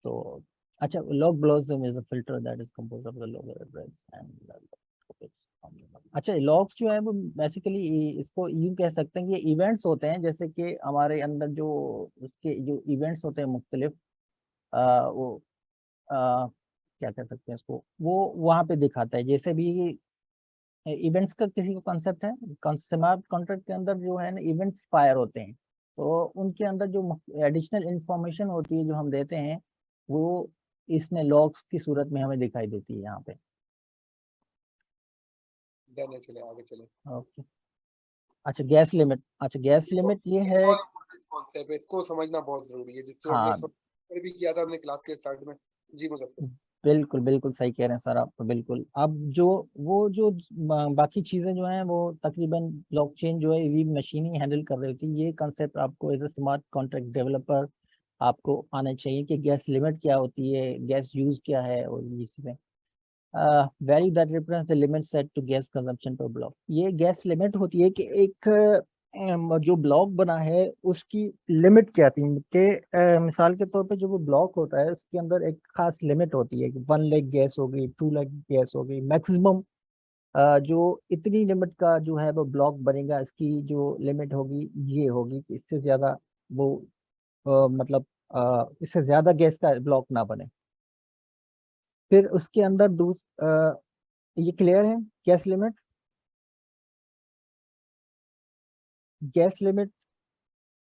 तो अच्छा, log blossom is a filter that is composed of the log address and the topics from the log। अच्छा, लॉग्स जो है वो बेसिकली इसको यूं कह सकते हैं कि ये इवेंट्स होते हैं, जैसे कि हमारे अंदर जो उसके जो इवेंट्स होते हैं मुख्तलिफ, वो क्या कह सकते हैं इसको, वो वहाँ पे दिखाता है। जैसे भी इवेंट्स का किसी को कंसेप्ट है, स्मार्ट कॉन्ट्रैक्ट के अंदर जो है ना इवेंट्स फायर होते हैं, तो उनके अंदर जो एडिशनल इंफॉर्मेशन होती है जो हम देते हैं, वो इसमें लॉग्स की सूरत में हमें दिखाई देती है यहाँ पे। देने चले आगे चले। ओके। अच्छा, गैस लिमिट, अच्छा गैस लिमिट ये है, बहुत इम्पोर्टेंट कॉन्सेप्ट है, इसको समझना बहुत जरूरी है, जिसको हमने हाँ थोड़ा भी किया था हमने क्लास के स्टार्ट में। जी मुजफ्फर। बिल्कुल बिल्कुल सही कह रहे हैं सर आप, तो बिल्कुल। अब जो वो जो बाकी चीजें जो हैं वो तकरीबन ब्लॉकचेन जो है ये मशीन ही हैंडल कर रही थी। ये कंसेप्ट आपको as a smart contract developer आपको आना चाहिए कि गैस लिमिट क्या होती है, गैस यूज क्या है, और ये चीजें। Value that represents the limit set to gas consumption पर ब्लॉक। ये गैस लिमिट होती है कि एक जो ब्लॉक बना है उसकी लिमिट क्या थी कि मिसाल के तौर पे जो वो ब्लॉक होता है उसके अंदर एक खास लिमिट होती है कि 1 लाख गैस हो गई, 2 लाख गैस हो गई मैक्सिमम। जो इतनी लिमिट का जो है वो ब्लॉक बनेगा, इसकी जो लिमिट होगी ये होगी कि इससे ज्यादा वो मतलब इससे ज्यादा गैस का ब्लॉक ना बने। फिर उसके अंदर ये क्लियर है गैस लिमिट। गैस लिमिट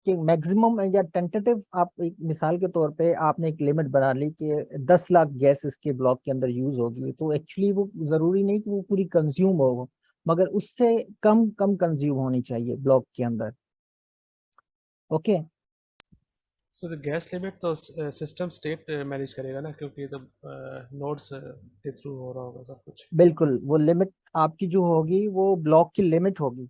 कि मैक्सिमम या टेंटेटिव, आप एक मिसाल के तौर पे आपने एक लिमिट बना ली कि 10 लाख गैस इसके ब्लॉक के अंदर यूज होगी, तो एक्चुअली वो जरूरी नहीं कि वो पूरी कंज्यूम हो, मगर उससे कम कम कंज्यूम होनी चाहिए ब्लॉक के अंदर। Okay. So the gas limit तो सिस्टम स्टेट मैनेज करेगा ना, क्योंकि ये तो नोड्स के थ्रू हो रहा होगा सब कुछ। बिल्कुल, वो लिमिट आपकी जो होगी वो ब्लॉक की लिमिट होगी,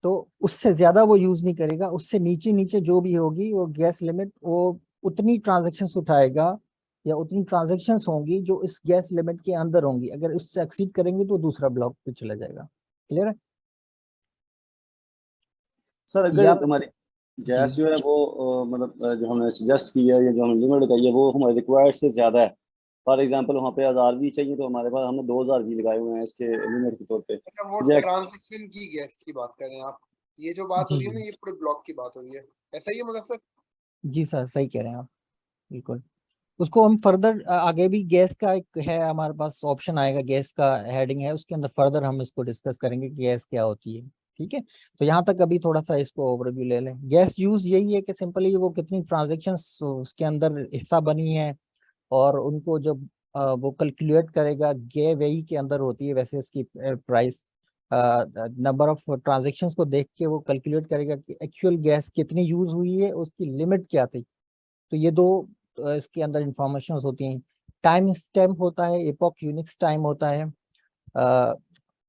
तो उससे ज्यादा वो यूज नहीं करेगा। उससे नीचे नीचे जो भी होगी वो गैस लिमिट, वो उतनी ट्रांजेक्शन्स उठाएगा या उतनी ट्रांजेक्शन्स होंगी जो इस गैस लिमिट के अंदर होंगी। अगर उससे एक्सीड करेंगे तो दूसरा ब्लॉक पे चला जाएगा। क्लियर है? सर या अगर हमारी जी गैस जो है वो मतलब जो हमने सजेस्ट किया है या जो हमने लिमिट लगाई है वो हमारे रिक्वायर्ड से ज़्यादा है। फॉर एग्जांपल वहाँ पे 1000 भी चाहिए तो हमारे पास हमने 2000 भी लगाए हुए हैं इसके लिमिट के तौर पे। अच्छा, वो ये ट्रांजेक्शन की गैस की बात कर रहे हैं आप? ये जो बात हो जी रही है ना, जी ये पूरे ब्लॉक की बात हो रही है, ऐसा ही है मुजफ्फर? जी सर, सही कह रहे हैं आप, बिल्कुल। उसको हम फर्दर आगे भी गैस का एक है हमारे पास ऑप्शन आएगा, गैस का हेडिंग है, उसके अंदर फर्दर हम इसको डिस्कस करेंगे कि गैस क्या होती है। ठीक है, तो यहाँ तक अभी थोड़ा सा इसको ओवरव्यू ले लें। गैस यूज यही है कि सिंपली वो कितनी ट्रांजेक्शन्स उसके अंदर हिस्सा बनी है, और उनको जब वो कैलकुलेट करेगा, गे वही के अंदर होती है वैसे इसकी प्राइस, नंबर ऑफ ट्रांजेक्शन्स को देख के वो कैलकुलेट करेगा कि एक्चुअल गैस कितनी यूज हुई है, उसकी लिमिट क्या थी। तो ये दो इसके अंदर इंफॉर्मेशन होती हैं। टाइम स्टैम्प होता है, एपॉक यूनिक्स टाइम होता है, अ,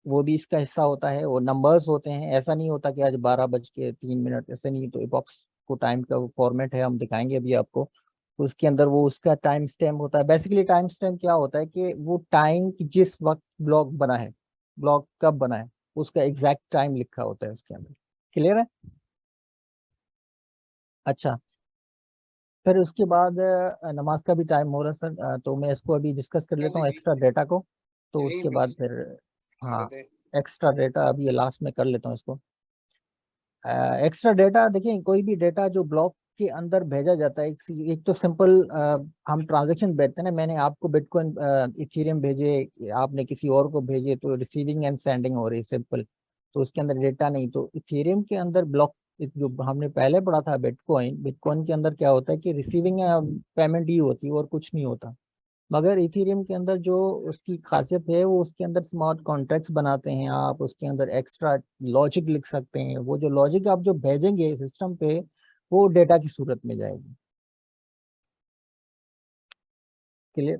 वो भी इसका हिस्सा होता है। वो नंबर्स होते हैं, ऐसा नहीं होता कि आज 12:03, ऐसे नहीं। तो एपॉक्स को टाइम का फॉर्मेट है, हम दिखाएंगे अभी आपको। उसके अंदर वो उसका टाइम स्टैम्प होता है। बेसिकली टाइम स्टैम्प क्या होता है कि वो टाइम की जिस वक्त ब्लॉक बना है, ब्लॉक कब बना है, उसका एग्जैक्ट टाइम लिखा होता है उसके अंदर। क्लियर है? अच्छा, फिर उसके बाद नमाज का भी टाइम हो रहा है सर, तो मैं इसको अभी डिस्कस कर लेता चलिए हूँ ठीक एक्स्ट्रा है, डेटा को। तो यहीं उसके बाद बीच फिर कर हाँ, लेते हैं। एक्स्ट्रा डेटा अभी लास्ट में कर लेता हूँ इसको। एक्स्ट्रा डेटा देखिए, कोई भी डेटा जो ब्लॉक के अंदर भेजा जाता है, एक तो सिंपल हम ट्रांजेक्शन भेजते हैं ना, मैंने आपको बिटकॉइन इथेरियम भेजे, आपने किसी और को भेजे, तो रिसीविंग एंड सेंडिंग हो रही है सिंपल। तो उसके अंदर डेटा नहीं। तो इथेरियम के अंदर ब्लॉक, जो हमने पहले पढ़ा था बिटकॉइन, बिटकॉइन के अंदर क्या होता है कि रिसीविंग पेमेंट ही होती है और कुछ नहीं होता। मगर इथेरियम के अंदर जो उसकी खासियत है, वो उसके अंदर स्मार्ट कॉन्ट्रैक्ट्स बनाते हैं आप, उसके अंदर एक्स्ट्रा लॉजिक लिख सकते हैं। वो जो लॉजिक आप जो भेजेंगे सिस्टम पे, वो डेटा की सूरत में जाएगी। क्लियर?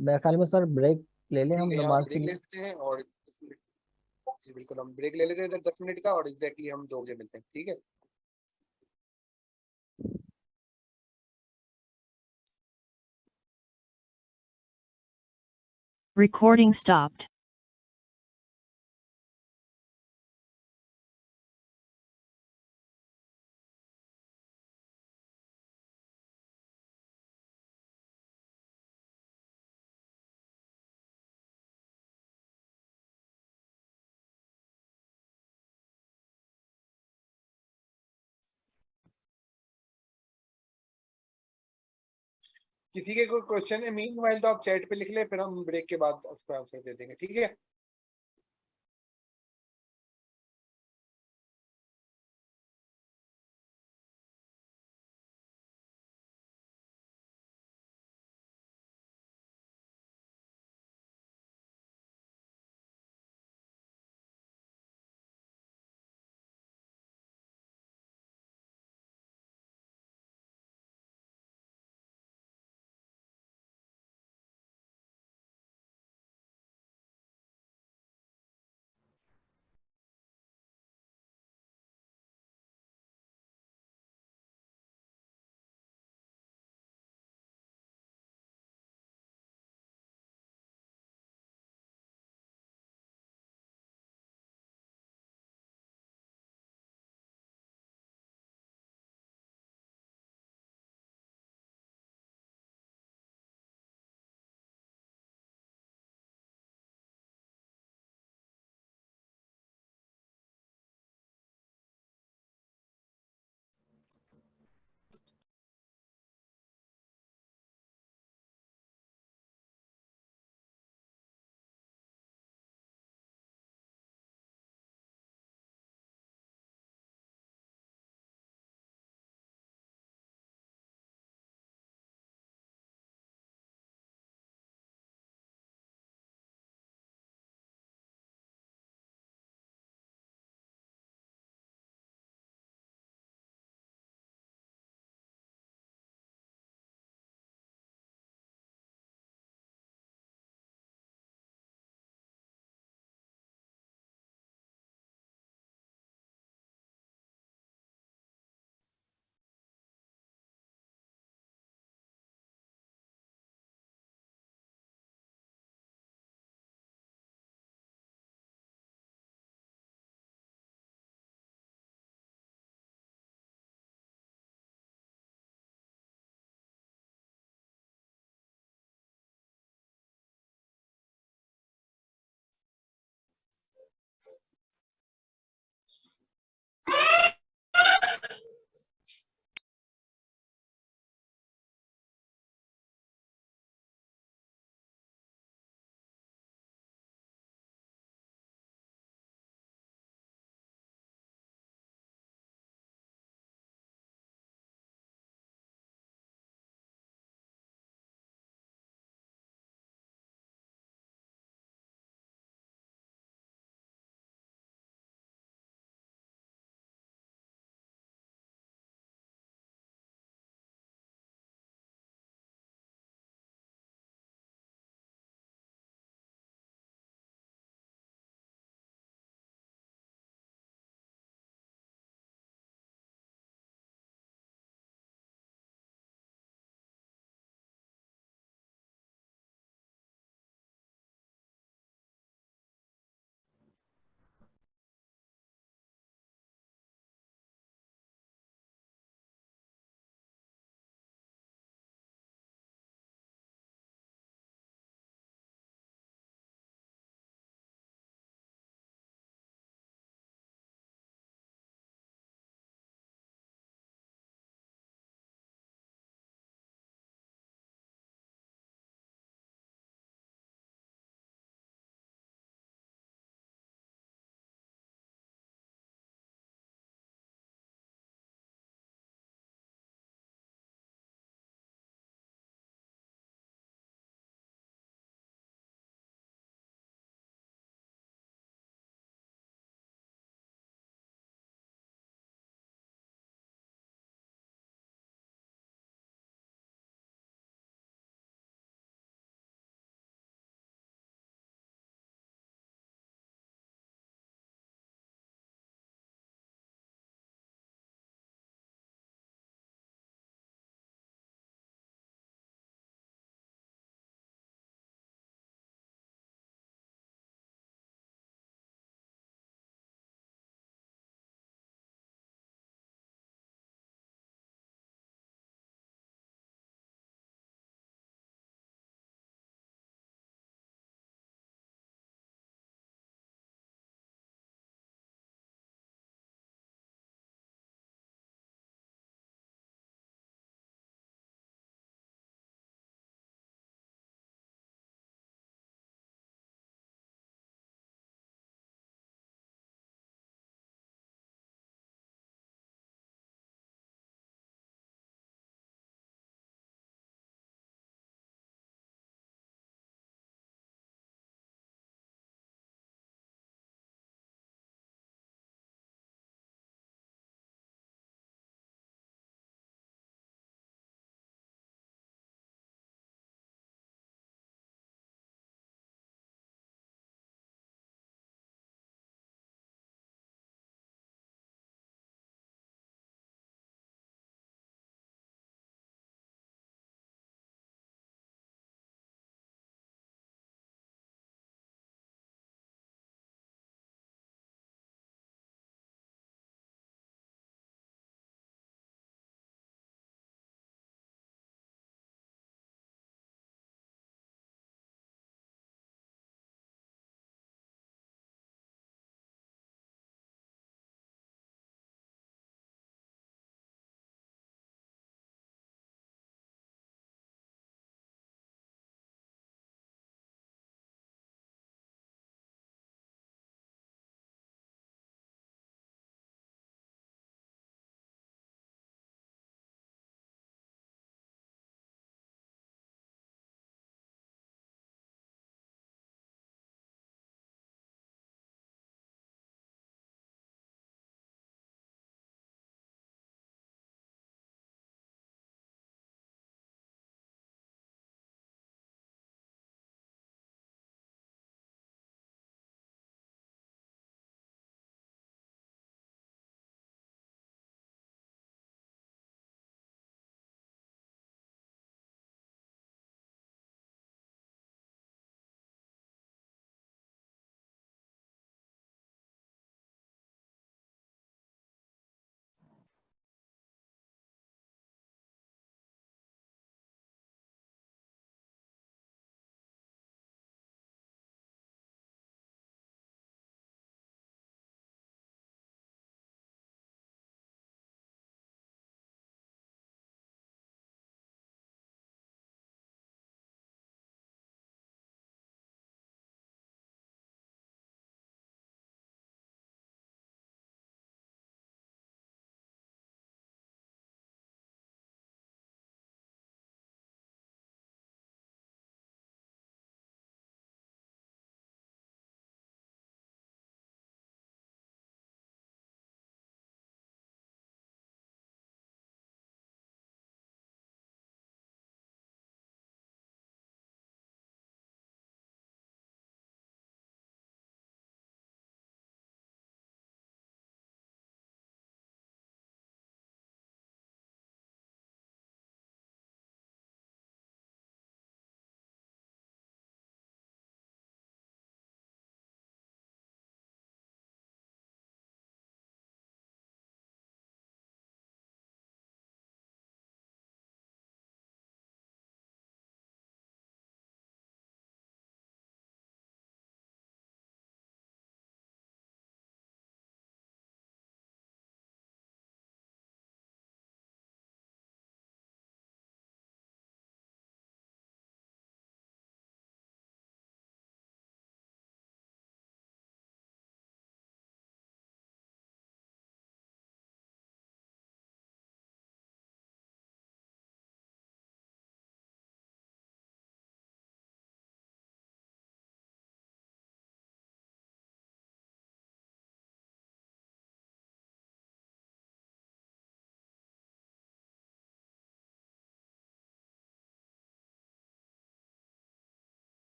मेरे ख्याल में सर ब्रेक ले लें ठीक हम है, यहाँ नमाज के ब्रेक ले लिए। लेते हैं और 10 मिनट। जी बिल्कुल, हम ब्रेक ले लेते हैं इधर 10 मिनट का, और एग्जैक्टली हम 2 बजे मिलते हैं, ठीक है? Recording stopped. किसी के कोई क्वेश्चन है मीन वाइल तो आप चैट पे लिख ले, फिर हम ब्रेक के बाद उसको आंसर दे देंगे, ठीक है?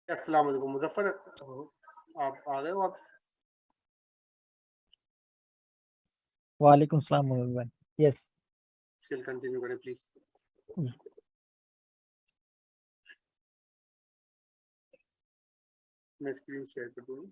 अस्सलाम वालेकुम मुजफ्फर, आप आ गए हो वापस? वालेकुम सलाम मोहम्मद भाई। यस। चल कंटिन्यू करें प्लीज। मैं स्क्रीन शेयर कर दूंगा।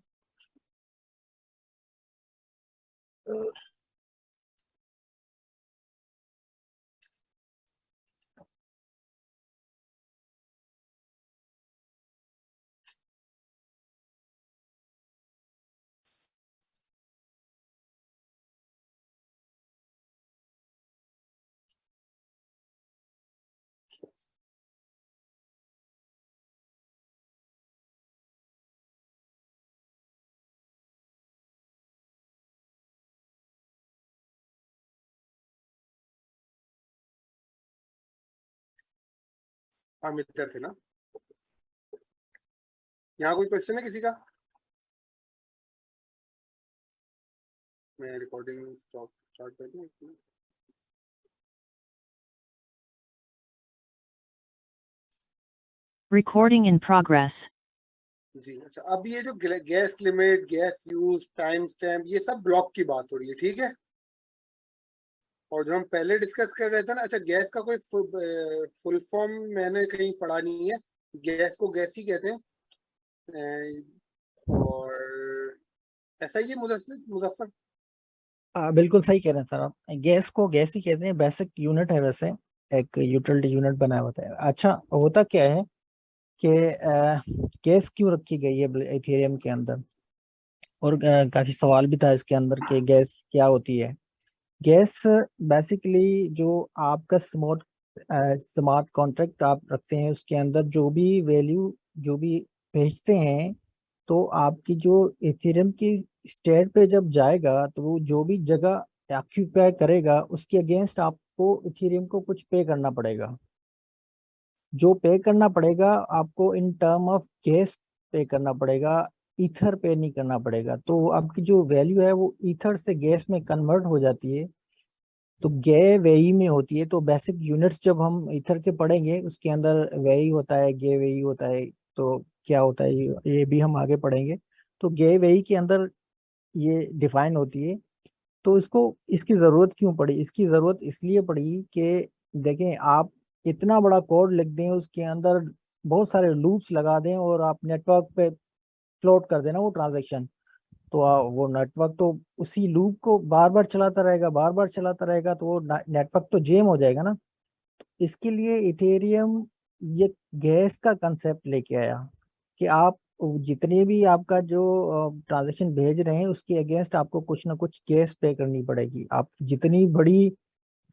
हाँ मित्र थे ना, यहाँ कोई क्वेश्चन है किसी का? मैं रिकॉर्डिंग स्टार्ट कर दूं? Recording in progress. जी अच्छा, अब ये जो gas limit, gas use, time stamp, ये सब ब्लॉक की बात हो रही है, ठीक है। और जो हम पहले डिस्कस कर रहे थे ना, अच्छा गैस का कोई फुल फॉर्म मैंने कहीं पढ़ा नहीं है। गैस को गैस ही कहते हैं, और ऐसा ही है मुजफ्फर? बिल्कुल सही कह रहे हैं सर आप। गैस को गैस ही कहते हैं, बेसिक यूनिट है वैसे, एक यूटिलिटी यूनिट बनाया होता है। अच्छा होता क्या है कि गैस क्यों रखी गई है इथेरियम के अंदर, और काफी सवाल भी था इसके अंदर कि गैस क्या होती है। गैस बेसिकली जो आपका स्मार्ट कॉन्ट्रैक्ट आप रखते हैं, उसके अंदर जो भी वैल्यू जो भी भेजते हैं, तो आपकी जो इथेरियम की स्टेट पे जब जाएगा, तो वो जो भी जगह ऑक्यूपाई करेगा, उसके अगेंस्ट आपको इथेरियम को कुछ पे करना पड़ेगा। जो पे करना पड़ेगा आपको इन टर्म ऑफ गैस पे करना पड़ेगा, ईथर पे नहीं करना पड़ेगा। तो आपकी जो वैल्यू है वो ईथर से गैस में कन्वर्ट हो जाती है, तो गे वेई में होती है। तो बेसिक यूनिट्स जब हम ईथर के पढ़ेंगे, उसके अंदर वेई होता है, गे वेई होता है। तो क्या होता है ये भी हम आगे पढ़ेंगे। तो गे वेई के अंदर ये डिफाइन होती है। तो इसकी जरूरत क्यों पड़ी? इसकी जरूरत इसलिए पड़ी कि देखें, आप इतना बड़ा कोड लिख दें, उसके अंदर बहुत सारे लूप्स लगा दें और आप नेटवर्क पे फ्लोट कर देना वो ट्रांजैक्शन, तो वो नेटवर्क तो उसी लूप को बार बार चलाता रहेगा, तो वो नेटवर्क तो जैम हो जाएगा ना। इसके लिए इथेरियम ये गैस का कंसेप्ट लेके आया कि आप जितने भी आपका जो ट्रांजैक्शन भेज रहे हैं उसके अगेंस्ट आपको कुछ ना कुछ गैस पे करनी पड़ेगी। आप जितनी बड़ी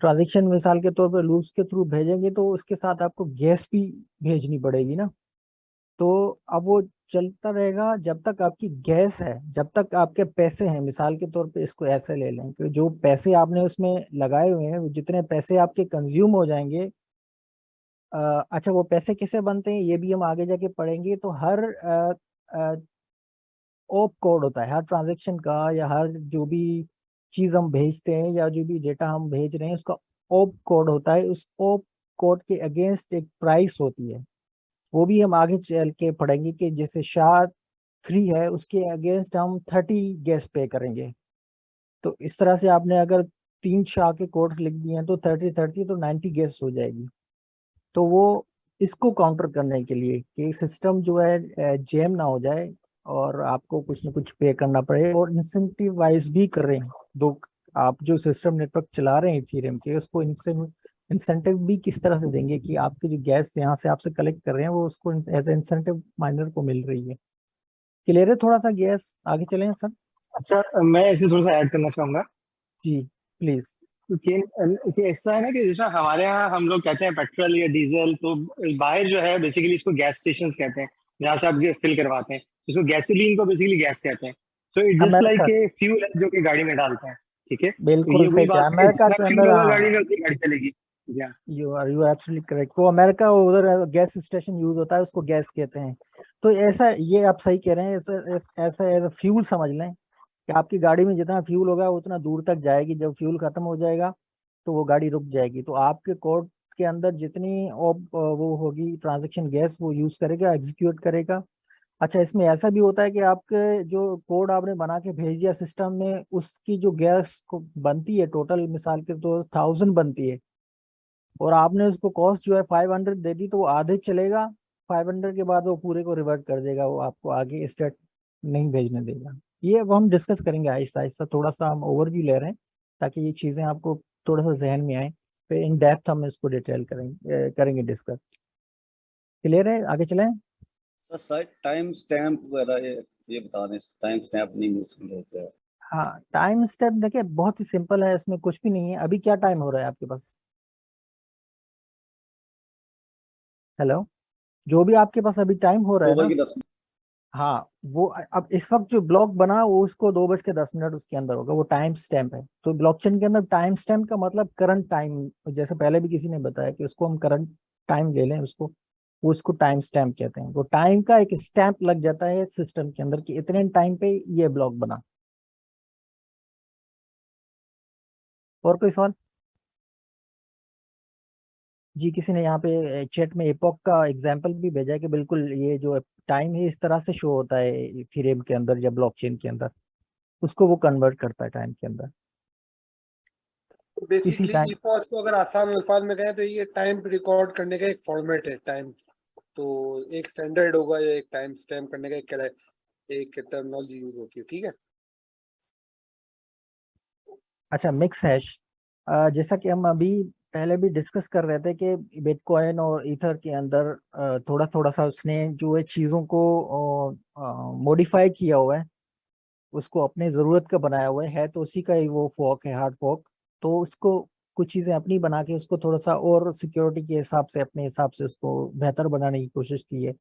ट्रांजैक्शन मिसाल के तौर पर लूप्स के थ्रू भेजेंगे तो उसके साथ आपको गैस भी भेजनी पड़ेगी ना। तो अब वो चलता रहेगा जब तक आपकी गैस है, जब तक आपके पैसे हैं। मिसाल के तौर पे इसको ऐसे ले लें कि जो पैसे आपने उसमें लगाए हुए हैं, वो जितने पैसे आपके कंज्यूम हो जाएंगे। अच्छा, वो पैसे कैसे बनते हैं ये भी हम आगे जाके पढ़ेंगे। तो हर ओप कोड होता है हर ट्रांजैक्शन का, या हर जो भी चीज हम भेजते हैं या जो भी डेटा हम भेज रहे हैं उसका ओप कोड होता है। उस ओप कोड के अगेंस्ट एक प्राइस होती है, वो भी हम आगे चल के पढ़ेंगे कि जैसे SHA-3 है उसके अगेंस्ट हम 30 गैस पे करेंगे। तो इस तरह से आपने अगर 3 SHA के कोड्स लिख दिए हैं तो 30 तो 90 गैस हो जाएगी। तो वो इसको काउंटर करने के लिए कि सिस्टम जो है जैम ना हो जाए और आपको कुछ ना कुछ पे करना पड़े, और इंसेंटिवाइज भी कर रहे हैं। दो आप जो सिस्टम नेटवर्क चला रहे हैं इथेरियम के, उसको इंसेंटिव भी किस तरह से देंगे कि आपकी जो गैस यहाँ से आपसे कलेक्ट कर रहे हैं वो उसको एज इंसेंटिव माइनर को मिल रही है। क्लियर है थोड़ा सा गैस? आगे चलें सर। अच्छा, मैं इसे थोड़ा सा ऐड करना चाहूंगा जी प्लीज। कि ऐसा है ना कि जैसा हमारे यहाँ हम लोग कहते हैं पेट्रोल या डीजल, तो बाहर जो है बेसिकली इसको गैस स्टेशन कहते हैं, जहाँ से आप फिल करवाते हैं। इसको गैसोलीन को बेसिकली गैस कहते हैं। So it just America, like a fuel है जो कि गाड़ी में डालते हैं। ठीक है, तो ये बिल्कुल वही सही कहा। बात है कि अमेरिका जितना के फ्यूल अंदर, होगा गाड़ी हाँ, में उतनी गाड़ी चलेगी। जी हाँ। You are absolutely correct. वो अमेरिका उधर गैस स्टेशन यूज होता है, उसको गैस कहते हैं। तो ऐसा, ये आप सही कह रहे हैं, ऐसा एज फ्यूल समझ लें कि आपकी गाड़ी में जितना फ्यूल होगा उतना दूर तक जाएगी। जब फ्यूल खत्म हो जाएगा तो वो गाड़ी रुक जाएगी। तो आपके कोड के अंदर जितनी वो होगी ट्रांजैक्शन गैस, वो यूज करेगा, एग्जीक्यूट करेगा। अच्छा, इसमें ऐसा भी होता है कि आपके जो कोड आपने बना के भेज दिया सिस्टम में, उसकी जो गैस को बनती है टोटल मिसाल के तो 1000 बनती है, और आपने उसको कॉस्ट जो है 500 दे दी, तो वो आधे चलेगा। 500 के बाद वो पूरे को रिवर्ट कर देगा, वो आपको आगे स्टेट नहीं भेजने देगा। ये वो हम डिस्कस करेंगे आहिस्ता आहिस्ता, थोड़ा सा हम ओवरव्यू ले रहे हैं ताकि ये चीज़ें आपको थोड़ा सा जहन में आए। फिर इन डेप्थ हम इसको डिटेल करेंगे डिस्कस। क्लियर है? आगे चलें। सर टाइम स्टैम्प वगैरह ये बता दें, टाइम स्टैम्प नहीं मिल होता है। हाँ, टाइम स्टेप देखिए बहुत ही सिंपल है, इसमें कुछ भी नहीं है। अभी क्या टाइम हो रहा है आपके पास? हेलो, जो भी आपके पास अभी टाइम हो रहा है 2 बज ना, के 10 मिनट। हाँ, वो अब इस वक्त जो ब्लॉक बना वो उसको 2:10 उसके अंदर होगा, वो टाइम स्टैम्प है। तो ब्लॉकचेन के अंदर टाइम स्टैम्प का मतलब करंट टाइम, जैसे पहले भी किसी ने बताया कि उसको हम करंट टाइम ले लें उसको, वो उसको टाइम स्टैम्प कहते हैं। वो टाइम का एक स्टैम्प लग जाता है सिस्टम के अंदर कि इतने टाइम पे ये ब्लॉक बना। और कोई सवाल? जी, किसी ने यहाँ पे चैट में एपॉक का एग्जांपल भी भेजा है कि बिल्कुल ये जो टाइम है इस तरह से शो होता है इथेरियम के अंदर या ब्लॉकचेन के अंदर, उसको वो कन्वर्ट करता है टाइम के अंदर इसी बेसिकली टाइम। ईपॉस को अगर आसान अल्फाज में कहें तो ये टाइम रिकॉर्ड करने का एक फॉर्मेट है। टाइम तो एक स्टैंडर्ड होगा या एक टाइम स्टैम्प करने का एक टर्मिनोलॉजी यूज होती है। ठीक है। अच्छा, मिक्स हैश, जैसा कि हम अभी पहले भी डिस्कस कर रहे थे कि बिटकॉइन और ईथर के अंदर थोड़ा थोड़ा सा उसने जो है चीज़ों को मॉडिफाई किया हुआ है, उसको अपने ज़रूरत का बनाया हुआ है तो उसी का ही वो फॉक है, हार्ड फॉक। तो उसको कुछ चीज़ें अपनी बना के उसको थोड़ा सा और सिक्योरिटी के हिसाब से अपने हिसाब से उसको बेहतर बनाने की कोशिश की है।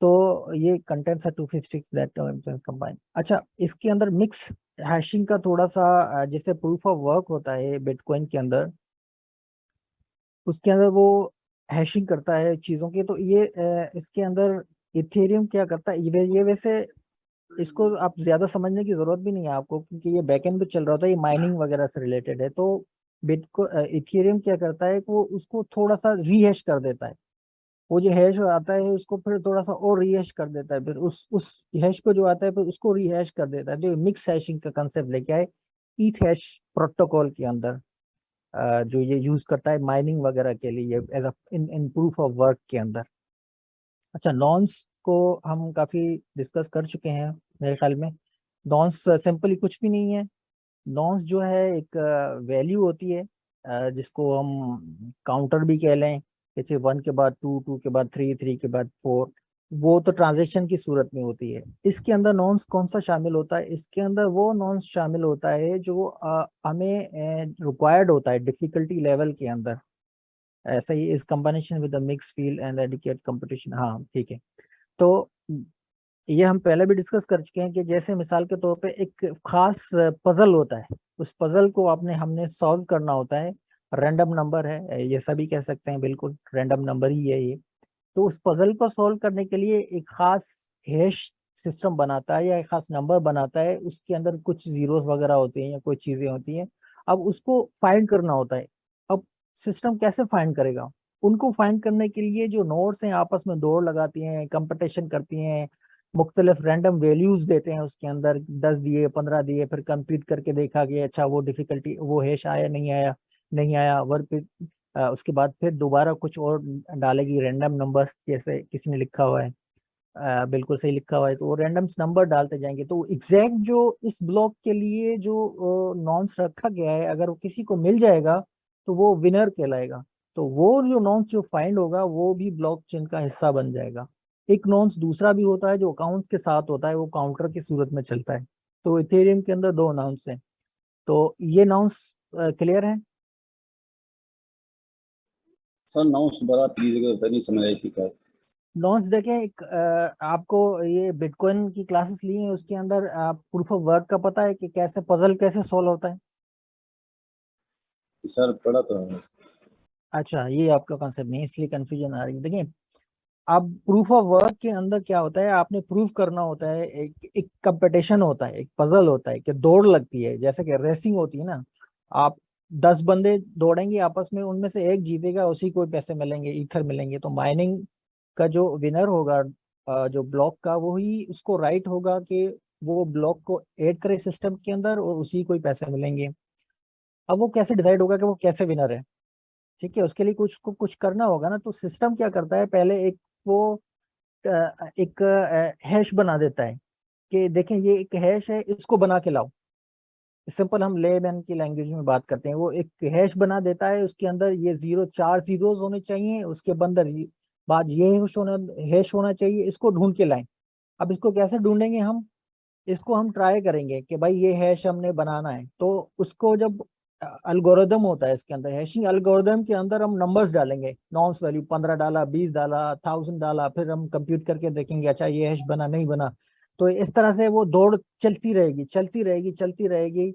तो ये कंटेंट्स आर 256 दैट कंबाइन। अच्छा, इसके अंदर मिक्स हैशिंग का थोड़ा सा जैसे प्रूफ ऑफ वर्क होता है बिटकॉइन के अंदर, उसके अंदर वो हैशिंग करता है चीज़ों की। तो ये इसके अंदर इथेरियम क्या करता है, ये वैसे इसको आप ज्यादा समझने की जरूरत भी नहीं है आपको, क्योंकि ये बैकएंड पे चल रहा होता है, ये माइनिंग वगैरह से रिलेटेड है। तो बिटको इथेरियम क्या करता है कि वो उसको थोड़ा सा रीहैश कर देता है। वो जो हैश आता है उसको फिर थोड़ा सा और रीहैश कर देता है, फिर उस हैश को जो आता है फिर उसको रीहैश कर देता है। तो मिक्स हैशिंग का कंसेप्ट लेके आए ईथ हैश प्रोटोकॉल के अंदर, जो ये यूज करता है माइनिंग वगैरह के लिए as a in proof of work के अंदर। अच्छा, नॉन्स को हम काफी डिस्कस कर चुके हैं मेरे ख्याल में। नॉन्स सिंपली कुछ भी नहीं है। नॉन्स जो है एक वैल्यू होती है जिसको हम काउंटर भी कह लें, जैसे 1 के बाद 2, 2 के बाद 3, 3 के बाद 4। वो तो ट्रांजैक्शन की सूरत में होती है। इसके अंदर नॉन्स कौन सा शामिल होता है? इसके अंदर वो नॉन्स शामिल होता है जो हमें रिक्वायर्ड होता है डिफिकल्टी लेवल के अंदर। ऐसा ही इस combination with mix field and adequate competition. हाँ ठीक है। तो ये हम पहले भी डिस्कस कर चुके हैं कि जैसे मिसाल के तौर पे एक खास पजल होता है, उस पजल को हमने सॉल्व करना होता है। रैंडम नंबर है, ये सभी कह सकते हैं, बिल्कुल रैंडम नंबर ही है ये। तो उस पजल को सॉल्व करने के लिए एक खास हैश सिस्टम बनाता है या एक खास नंबर बनाता है, उसके अंदर कुछ जीरोस वगैरह होते हैं या कोई चीजें होती हैं। अब उसको फाइंड करना होता है। अब सिस्टम कैसे फाइंड करेगा? उनको फाइंड करने के लिए जो नोड्स हैं आपस में दौड़ लगाती हैं, कंपटीशन करती हैं, मुख्तलिफ रैंडम वैल्यूज देते हैं उसके अंदर, 10 दिए, 15 दिए, फिर कंप्यूट करके देखा कि अच्छा वो डिफिकल्टी वो हैश आया नहीं आया, नहीं आया वर्क पे। उसके बाद फिर दोबारा कुछ और डालेगी रैंडम नंबर, जैसे किसी ने लिखा हुआ है, बिल्कुल सही लिखा हुआ है, तो वो रैंडम नंबर डालते जाएंगे। तो एग्जैक्ट जो इस ब्लॉक के लिए जो नॉन्स रखा गया है, अगर वो किसी को मिल जाएगा तो वो विनर कहलाएगा। तो वो जो नॉन्स जो फाइंड होगा वो भी ब्लॉकचेन का हिस्सा बन जाएगा। एक नॉन्स दूसरा भी होता है जो अकाउंट के साथ होता है, वो काउंटर की सूरत में चलता है। तो इथेरियम के अंदर 2 नॉन्स हैं। तो ये नॉन्स क्लियर है? सर नाउंस दोबारा प्लीज, अगर नहीं समझ आई थी क्या। नॉन्स देखें, एक आपको ये बिटकॉइन की क्लासेस ली हैं, उसके अंदर प्रूफ ऑफ वर्क का पता है कि कैसे पजल कैसे सॉल्व होता है? सर पढ़ा तो है। अच्छा, ये आपका कॉन्सेप्ट नहीं है, इसलिए कंफ्यूजन आ रही है। देखिए, अब प्रूफ ऑफ वर्क के अंदर क्या होता है, आपने प्रूफ करना होता है, एक कंपटीशन होता है, एक पजल होता है कि दौड़ लगती है, जैसे कि रेसिंग होती है ना। आप 10 बंदे दौड़ेंगे आपस में, उनमें से एक जीतेगा, उसी को पैसे मिलेंगे, ईथर मिलेंगे। तो माइनिंग का जो विनर होगा जो ब्लॉक का, वो ही उसको राइट होगा कि वो ब्लॉक को ऐड करे सिस्टम के अंदर और उसी को ही पैसे मिलेंगे। अब वो कैसे डिसाइड होगा कि वो कैसे विनर है? ठीक है, उसके लिए कुछ करना होगा ना। तो सिस्टम क्या करता है, पहले एक वो एक हैश बना देता है कि देखें ये एक हैश है, इसको बना के लाओ। सिंपल हम लेमैन की लैंग्वेज में बात करते हैं, वो एक हैश बना देता है, उसके अंदर ये 4 जीरोस होने चाहिए, उसके अंदर बाद ये हैश होना चाहिए, इसको ढूंढ के लाएं। अब इसको कैसे ढूंढेंगे हम? इसको हम ट्राई करेंगे कि भाई ये हैश हमने बनाना है। तो उसको जब अल्गोरिदम होता है इसके अंदर, हैशिंग अल्गोरिदम के अंदर हम नंबर्स डालेंगे, नॉन्स वैल्यू 15 डाला, 20 डाला, 1000 डाला, फिर हम कंप्यूट करके देखेंगे अच्छा ये हैश बना नहीं बना। तो इस तरह से वो दौड़ चलती रहेगी, चलती रहेगी, चलती रहेगी।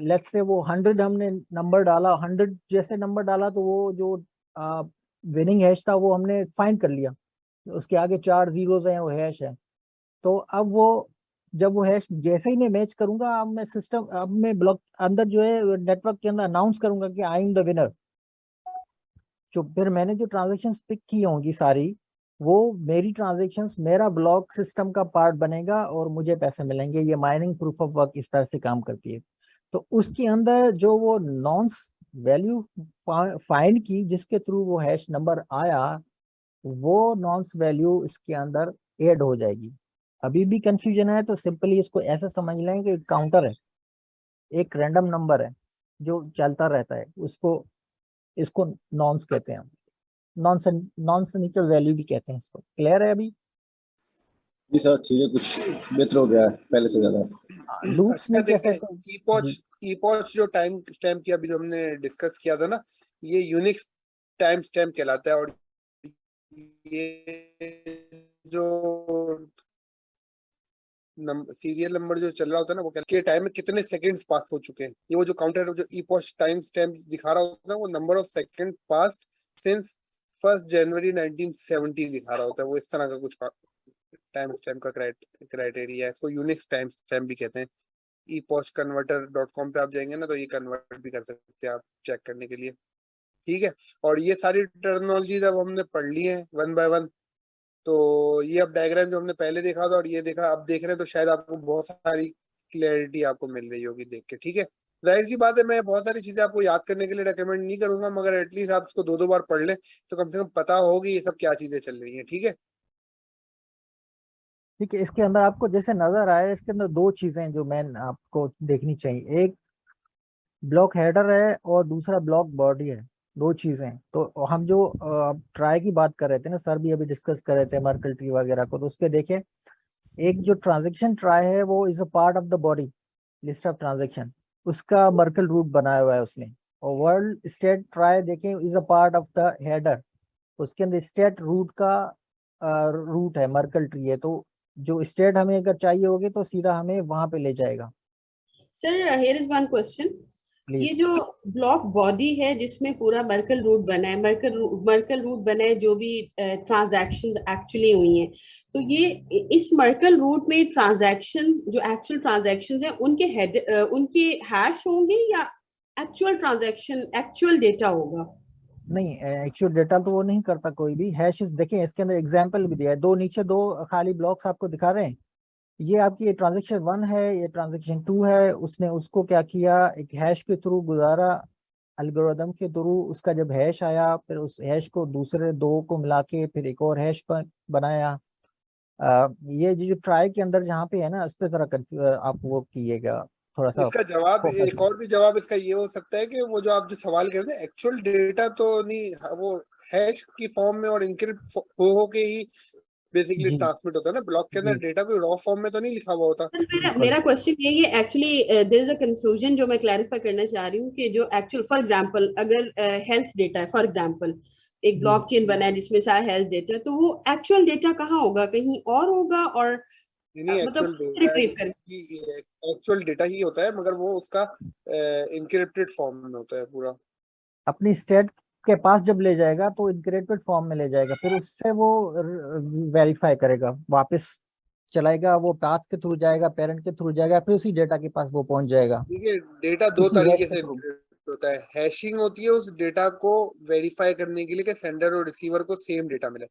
लेट्स से वो 100 हमने नंबर डाला, 100 जैसे नंबर डाला तो वो जो विनिंग हैश था वो हमने फाइंड कर लिया। उसके आगे 4 जीरोस हैं, वो हैश है। तो अब वो जब वो हैश जैसे ही मैं मैच करूंगा, अब मैं ब्लॉक अंदर जो है नेटवर्क के अंदर अनाउंस करूंगा कि आई एम द विनर। जो फिर मैंने जो ट्रांजेक्शन्स पिक की होंगी सारी, वो मेरी ट्रांजेक्शन्स मेरा ब्लॉक सिस्टम का पार्ट बनेगा और मुझे पैसे मिलेंगे। ये माइनिंग प्रूफ ऑफ वर्क इस तरह से काम करती है। तो उसके अंदर जो वो नॉन्स वैल्यू फाइंड की, जिसके थ्रू वो हैश नंबर आया, वो नॉन्स वैल्यू इसके अंदर ऐड हो जाएगी। अभी भी कंफ्यूजन है तो सिंपली इसको ऐसे समझ लें कि काउंटर है, एक रैंडम नंबर है जो चलता रहता है, उसको इसको नॉन्स कहते हैं। नॉन सेनिकल वैल्यू भी कहते हैं इसको। क्लियर है अभी? जी सर ठीक है, कुछ बेहतर हो गया है पहले से ज्यादा। लूप्स अच्छा में कैसे देखें, ईपॉच जो टाइम स्टैम्प की अभी जो हमने डिस्कस किया था ना, ये यूनिक्स टाइम स्टैम्प कहलाता है। और ये जो सीरियल नंबर जो चल रहा होता है ना, वो के टाइम में कितने सेकंड्स पास हो चुके हैं, ये वो जो काउंटर जो ईपॉच टाइम स्टैम्प दिखा रहा होता है, वो number of second past since 1 जनवरी 1970 दिखा रहा होता है। वो इस तरह का कुछ टाइम स्टैम्प का क्राइटेरिया है, इसको यूनिक्स टाइम स्टैम्प भी कहते हैं। epochconverter.com पे आप जाएंगे ना, तो ये कन्वर्ट भी कर सकते हैं आप चेक करने के लिए। ठीक है, और ये सारी टर्मिनोलॉजीज अब हमने पढ़ ली है वन बाय वन। तो ये अब डायग्राम जो हमने पहले देखा था और ये देखा अब देख रहे हैं, तो शायद आपको बहुत सारी क्लैरिटी आपको मिल रही होगी देख के। ठीक है, जाहिर सी बात है, मैं बहुत सारी चीजें आपको याद करने के लिए रेकमेंड नहीं करूंगा, मगर एटलीस्ट आप इसको 2-2 बार पढ़ लें तो कम से कम पता होगी ये सब क्या चीजें चल रही हैं। ठीक है। ठीक है, इसके अंदर आपको जैसे नजर आए, इसके अंदर दो चीजें जो मैन आपको देखनी चाहिए, एक ब्लॉक हेडर है और दूसरा ब्लॉक बॉडी है, दो चीजें। तो हम जो ट्राई की बात कर रहे थे ना, सर भी अभी डिस्कस कर रहे थे मर्कल ट्री वगैरह को, तो उसके देखें एक जो ट्रांजेक्शन ट्राई है वो is a part of the body list of transaction, उसका मर्कल रूट बनाया हुआ है उसने। और वर्ल्ड स्टेट ट्राई देखें is a part of the header, उसके अंदर स्टेट रूट का रूट है, मर्कल ट्री है। तो जो स्टेट हमें अगर चाहिए होगी तो सीधा हमें वहां पे ले जाएगा। Sir here is one question, ये प्लीज। जो ब्लॉक बॉडी है जिसमें पूरा मर्कल रूट बना है, मर्कल रूट बना है जो भी ट्रांजैक्शंस एक्चुअली हुई हैं, तो ये इस मर्कल रूट में ट्रांजैक्शंस जो एक्चुअल ट्रांजैक्शंस हैं उनके हैश होंगे या एक्चुअल ट्रांजैक्शन एक्चुअल डेटा होगा? नहीं, एक्चुअल डेटा तो वो नहीं करता कोई भी। हैशेस देखें, इसके अंदर एग्जांपल भी दिया है, दो नीचे दो खाली ब्लॉक्स आपको दिखा रहे हैं। ये आपकी ट्रांजेक्शन 1 है, ये ट्रांजेक्शन 2 है, उसने उसको क्या किया, एक हैश के थ्रू गुजारा, एल्गोरिदम के थ्रू उसका जब हैश आया, फिर उस हैश को दूसरे दो को मिला के फिर एक और हैश बनाया। ये जो ट्राई के अंदर जहाँ पे है ना, इस पे जरा आप वो कीजिएगा, थोड़ा सा इसका जवाब, फोकस। एक और भी जवाब इसका ये हो सकता है कि वो जो आप जो सवाल कर रहे थे, एक्चुअल डेटा तो नहीं, वो हैश की फॉर्म में और इनक्रिप्ट हो के ही बेसिकली जी ट्रांसमिट होता है ना। ब्लॉक के अंदर जी डेटा कोई रॉ फॉर्म में तो नहीं लिखा हुआ होता। मेरा क्वेश्चन यही है actually, there is a confusion जो मैं क्लैरिफाई करना चाह रही हूँ कि जो एक्चुअल, फॉर एग्जांपल अगर हेल्थ डेटा है, फॉर एग्जांपल एक जी ब्लॉकचेन बना है जिसमें सारा हेल्थ डेटा, तो वो एक्चुअल डेटा कहाँ होगा, कहीं और होगा? और नहीं, मतलब एक्चुअल डेटा रिट्रीव कर ही, एक्चुअल डेटा ही होता है, मगर वो उसका इनक्रिप्टेड फॉर्म में होता है पूरा। अपनी स्टेट के पास जब ले जाएगा तो इनक्रिप्टेड फॉर्म में ले जाएगा, फिर उससे वो वेरीफाई करेगा, वापस चलाएगा, वो पाथ के थ्रू जाएगा, पेरेंट के थ्रू जाएगा, फिर उसी डेटा के पास वो पहुंच जाएगा देखिए, डेटा दो उसी हैश तरीके के से थ्रू। encrypt होता है। हैशिंग होती है उस डेटा को वेरीफाई करने के लिए कि सेंडर और रिसीवर को सेम डेटा मिले।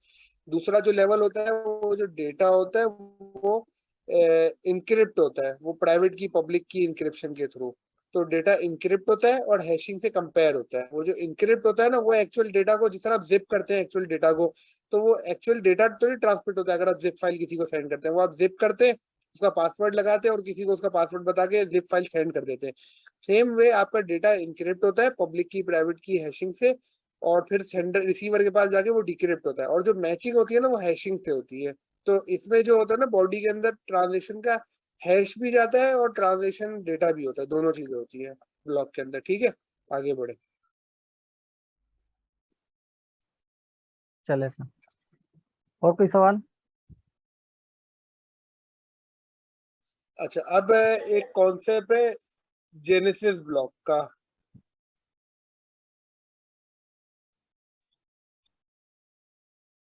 दूसरा जो लेवल होता है, वो जो डेटा होता है वो इनक्रिप्ट होता है, वो प्राइवेट की पब्लिक की इंक्रिप्शन के थ्रू। तो डेटा इनक्रिप्ट होता है और हैशिंग से कंपेयर होता है। वो जो इनक्रिप्ट होता है ना, वो एक्चुअल डेटा को, जिस तरह आप जिप करते हैं एक्चुअल डेटा को, तो वो एक्चुअल डेटा तो नहीं ट्रांसमिट होता है। अगर आप जिप फाइल किसी को सेंड करते हैं, वो आप जिप करते हैं, उसका पासवर्ड लगाते हैं और किसी को उसका पासवर्ड बता के जिप फाइल सेंड कर देते हैं। सेम वे आपका डेटा इनक्रिप्ट होता है पब्लिक की प्राइवेट की हैशिंग से, और फिर सेंडर रिसीवर के पास जाके वो डिक्रिप्ट होता है। और जो मैचिंग होती है ना, वो हैशिंग से होती है। तो इसमें जो होता है ना, बॉडी के अंदर ट्रांजेक्शन का हैश भी जाता है और ट्रांजेक्शन डेटा भी होता है, दोनों चीजें होती है ब्लॉक के अंदर। ठीक है, आगे बढ़े। चले सर, और कोई सवाल? अच्छा, अब एक कॉन्सेप्ट है जेनेसिस ब्लॉक का।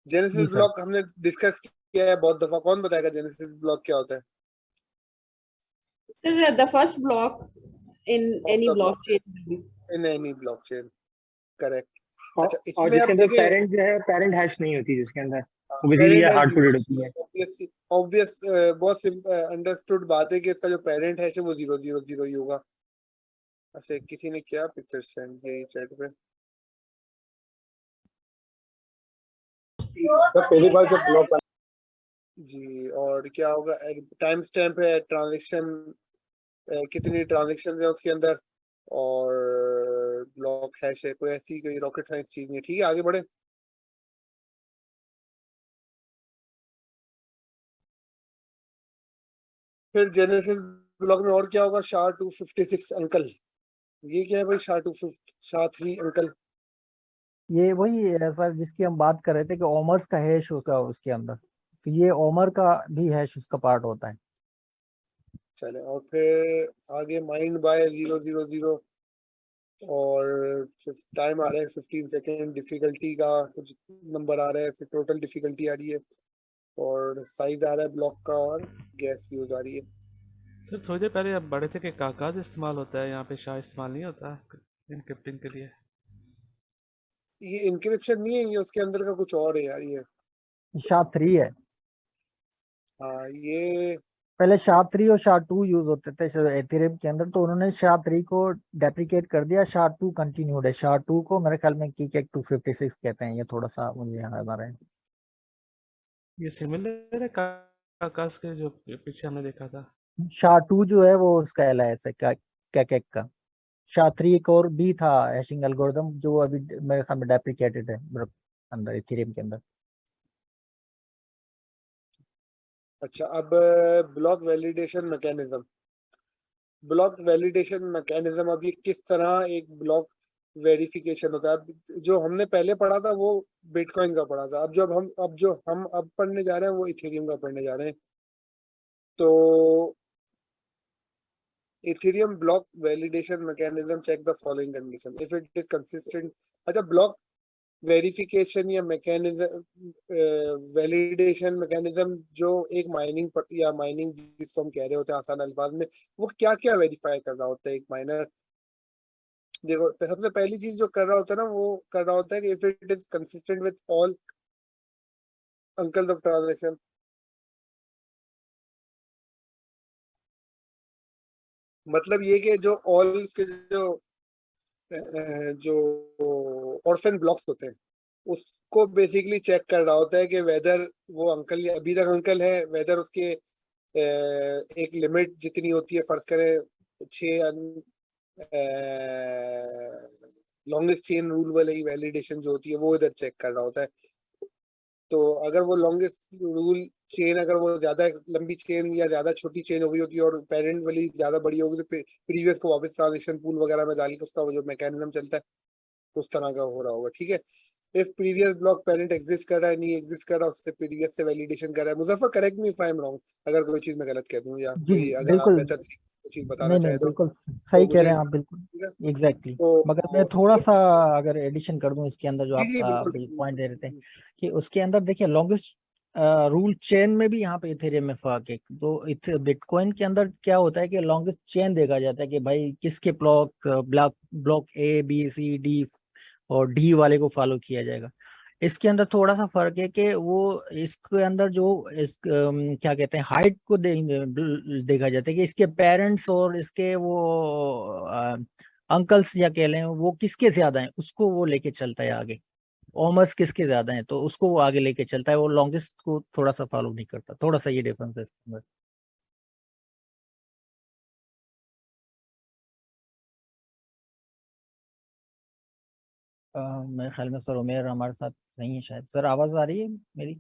जी जेनेसिस सर। ब्लॉक हमने डिस्कस किया है बहुत दफा। कौन बताएगा जेनेसिस ब्लॉक क्या होता है? Sir the first block in of any the block blockchain. In any blockchain, correct. अच्छा, और इसमें जिसके आप अंदर देखें, पेरेंट जो है, पेरेंट हैश नहीं होती जिसके अंदर, वो बेसिकली पेरेंट ये है हार्ड जीरो कोडेड होती होती है। है। ऑब्वियस बहुत अंडरस्टूड बात है कि इसका जो पेरेंट है वो 000 ही होगा। अच्छा, किसी ने क्या पिक्चर सेंड किया चैट पे? पहली बार जब ब्लॉक जी, और क्या होगा? टाइम स्टैम्प है, ट्रांजेक्शन कितनी ट्रांजेक्शन है उसके अंदर, और ब्लॉक हैश है। कोई ऐसी कोई रॉकेट साइंस चीज नहीं है। ठीक है, आगे बढ़े। फिर जेनेसिस ब्लॉक में और क्या होगा? SHA-256 uncle. ये क्या है भाई? SHA-3 uncle. ये वही है सर जिसकी हम बात कर रहे थे कि ओमर्स का हैश होगा उसके अंदर, तो ये ओमर का भी हैश उसका पार्ट होता है। चले, और फिर आगे माइंड बाय 000, और टाइम आ रहा है 15 सेकेंड। डिफिकल्टी का कुछ नंबर आ रहा है, फिर टोटल डिफिकल्टी आ रही है, और साइज आ रहा है ब्लॉक का, और गैस यूज आ रही है। सर थोड़ी देर पहले आप बड़े थे कि कागज इस्तेमाल होता है, यहाँ पे शाह इस्तेमाल नहीं होता इनक्रिप्टिंग के लिए। ये इंक्रिप्शन नहीं है, ये उसके अंदर का कुछ और है यार ये। SHA-3 है। हाँ, ये पहले SHA-3 और SHA-2 यूज होते थे एथेरियम के अंदर, तो उन्होंने SHA-3 को डेप्रिकेट कर दिया, SHA-2 कंटिन्यूड है। SHA-2 को मेरे ख्याल में KEK 256 कहते हैं, ये थोड़ा सा मुझे याद आ रहा है। ये सिमिलर है आकाश के जो पीछे हमने देखा था। SHA-2 जो है वो उसका LIS है कैकेक का। SHA-3 एक और भी था हैशिंग एल्गोरिदम जो अभी मेरे ख्याल में डेप्रिकेटेड है अंदर इथेरियम के अंदर। अच्छा, अब block validation mechanism. Block validation mechanism, अब ये किस तरह एक ब्लॉक वेरिफिकेशन होता है। अब जो हमने पहले पढ़ा था वो बिटकॉइन का पढ़ा था, अब जो हम पढ़ने जा रहे हैं वो इथेरियम का पढ़ने जा रहे हैं। तो Ethereum block validation mechanism check the following condition if it is consistent. अच्छा, ब्लॉक वेरिफिकेशन या मैकेनिज्म वैलिडेशन मैकेनिज्म जो एक माइनिंग जिसको हम कह रहे होते हैं आसान अल्फाज में, वो क्या क्या वेरीफाई कर रहा होता है एक माइनर। देखो, सबसे पहली चीज जो कर रहा होता है ना, वो कर रहा होता है कि if it is consistent with all uncles of transaction. मतलब ये कि जो ऑल के जो ऑर्फन ब्लॉक्स होते हैं उसको बेसिकली चेक कर रहा होता है कि वेदर वो अंकल अभी तक अंकल है, वेदर उसके एक लिमिट जितनी होती है, फर्ज करें 6 लॉन्गेस्ट चेन रूल वाली वैलिडेशन जो होती है वो इधर चेक कर रहा होता है। तो अगर वो लॉन्गेस्ट रूल चेन, अगर वो ज्यादा लंबी चेन या ज्यादा छोटी चेन हो गई होती है और पेरेंट वाली ज्यादा बड़ी होगी तो प्रीवियस को वापस ट्रांजेक्शन पूल वगैरह में डाल के उसका वो जो मैकेनिज्म चलता है उस तरह का हो रहा होगा। ठीक है, if previous block parent exist कर रहा है, नहीं एग्जिस्ट कर रहा, उससे प्रीवियस से वैलिडेशन कर रहा है। Muzaffar, correct me if I am wrong, अगर कोई चीज मैं गलत कह दूं या जी कोई जी अगर आप बिल्कुल। बेहतर तरीके से कोई चीज बताना नहीं नहीं चाहे बिल्कुल तो सही कह मुझे। रहे हैं आप बिल्कुल ठीक है, एग्जैक्टली। तो मगर मैं थोड़ा ये सा अगर एडिशन कर दूं इसके अंदर जो जी आप जी बिल्कुल पॉइंट दे रहे थे कि उसके अंदर देखिए लॉन्गेस्ट रूल चेन में भी यहाँ पे इथेरियम में फर्क है। तो बिटकॉइन के अंदर क्या होता है कि लॉन्गेस्ट चेन देखा जाता है कि भाई किसके block A B C D और D वाले को फॉलो किया जाएगा। इसके अंदर थोड़ा सा फर्क है कि वो इसके अंदर जो क्या कहते हैं हाइट को देखा जाता है कि इसके पेरेंट्स और इसके वो अंकल्स या कह लें वो किसके ज्यादा हैं उसको वो लेके चलता है आगे। ओमर्स किसके ज्यादा हैं तो उसको वो आगे लेके चलता है, वो लॉन्गेस्ट को थोड़ा सा फॉलो नहीं करता। थोड़ा सा ये डिफरेंस है इसके अंदर। मेरे ख्याल में सर उमेर हमारे साथ नहीं है शायद। सर आवाज आ रही है मेरी?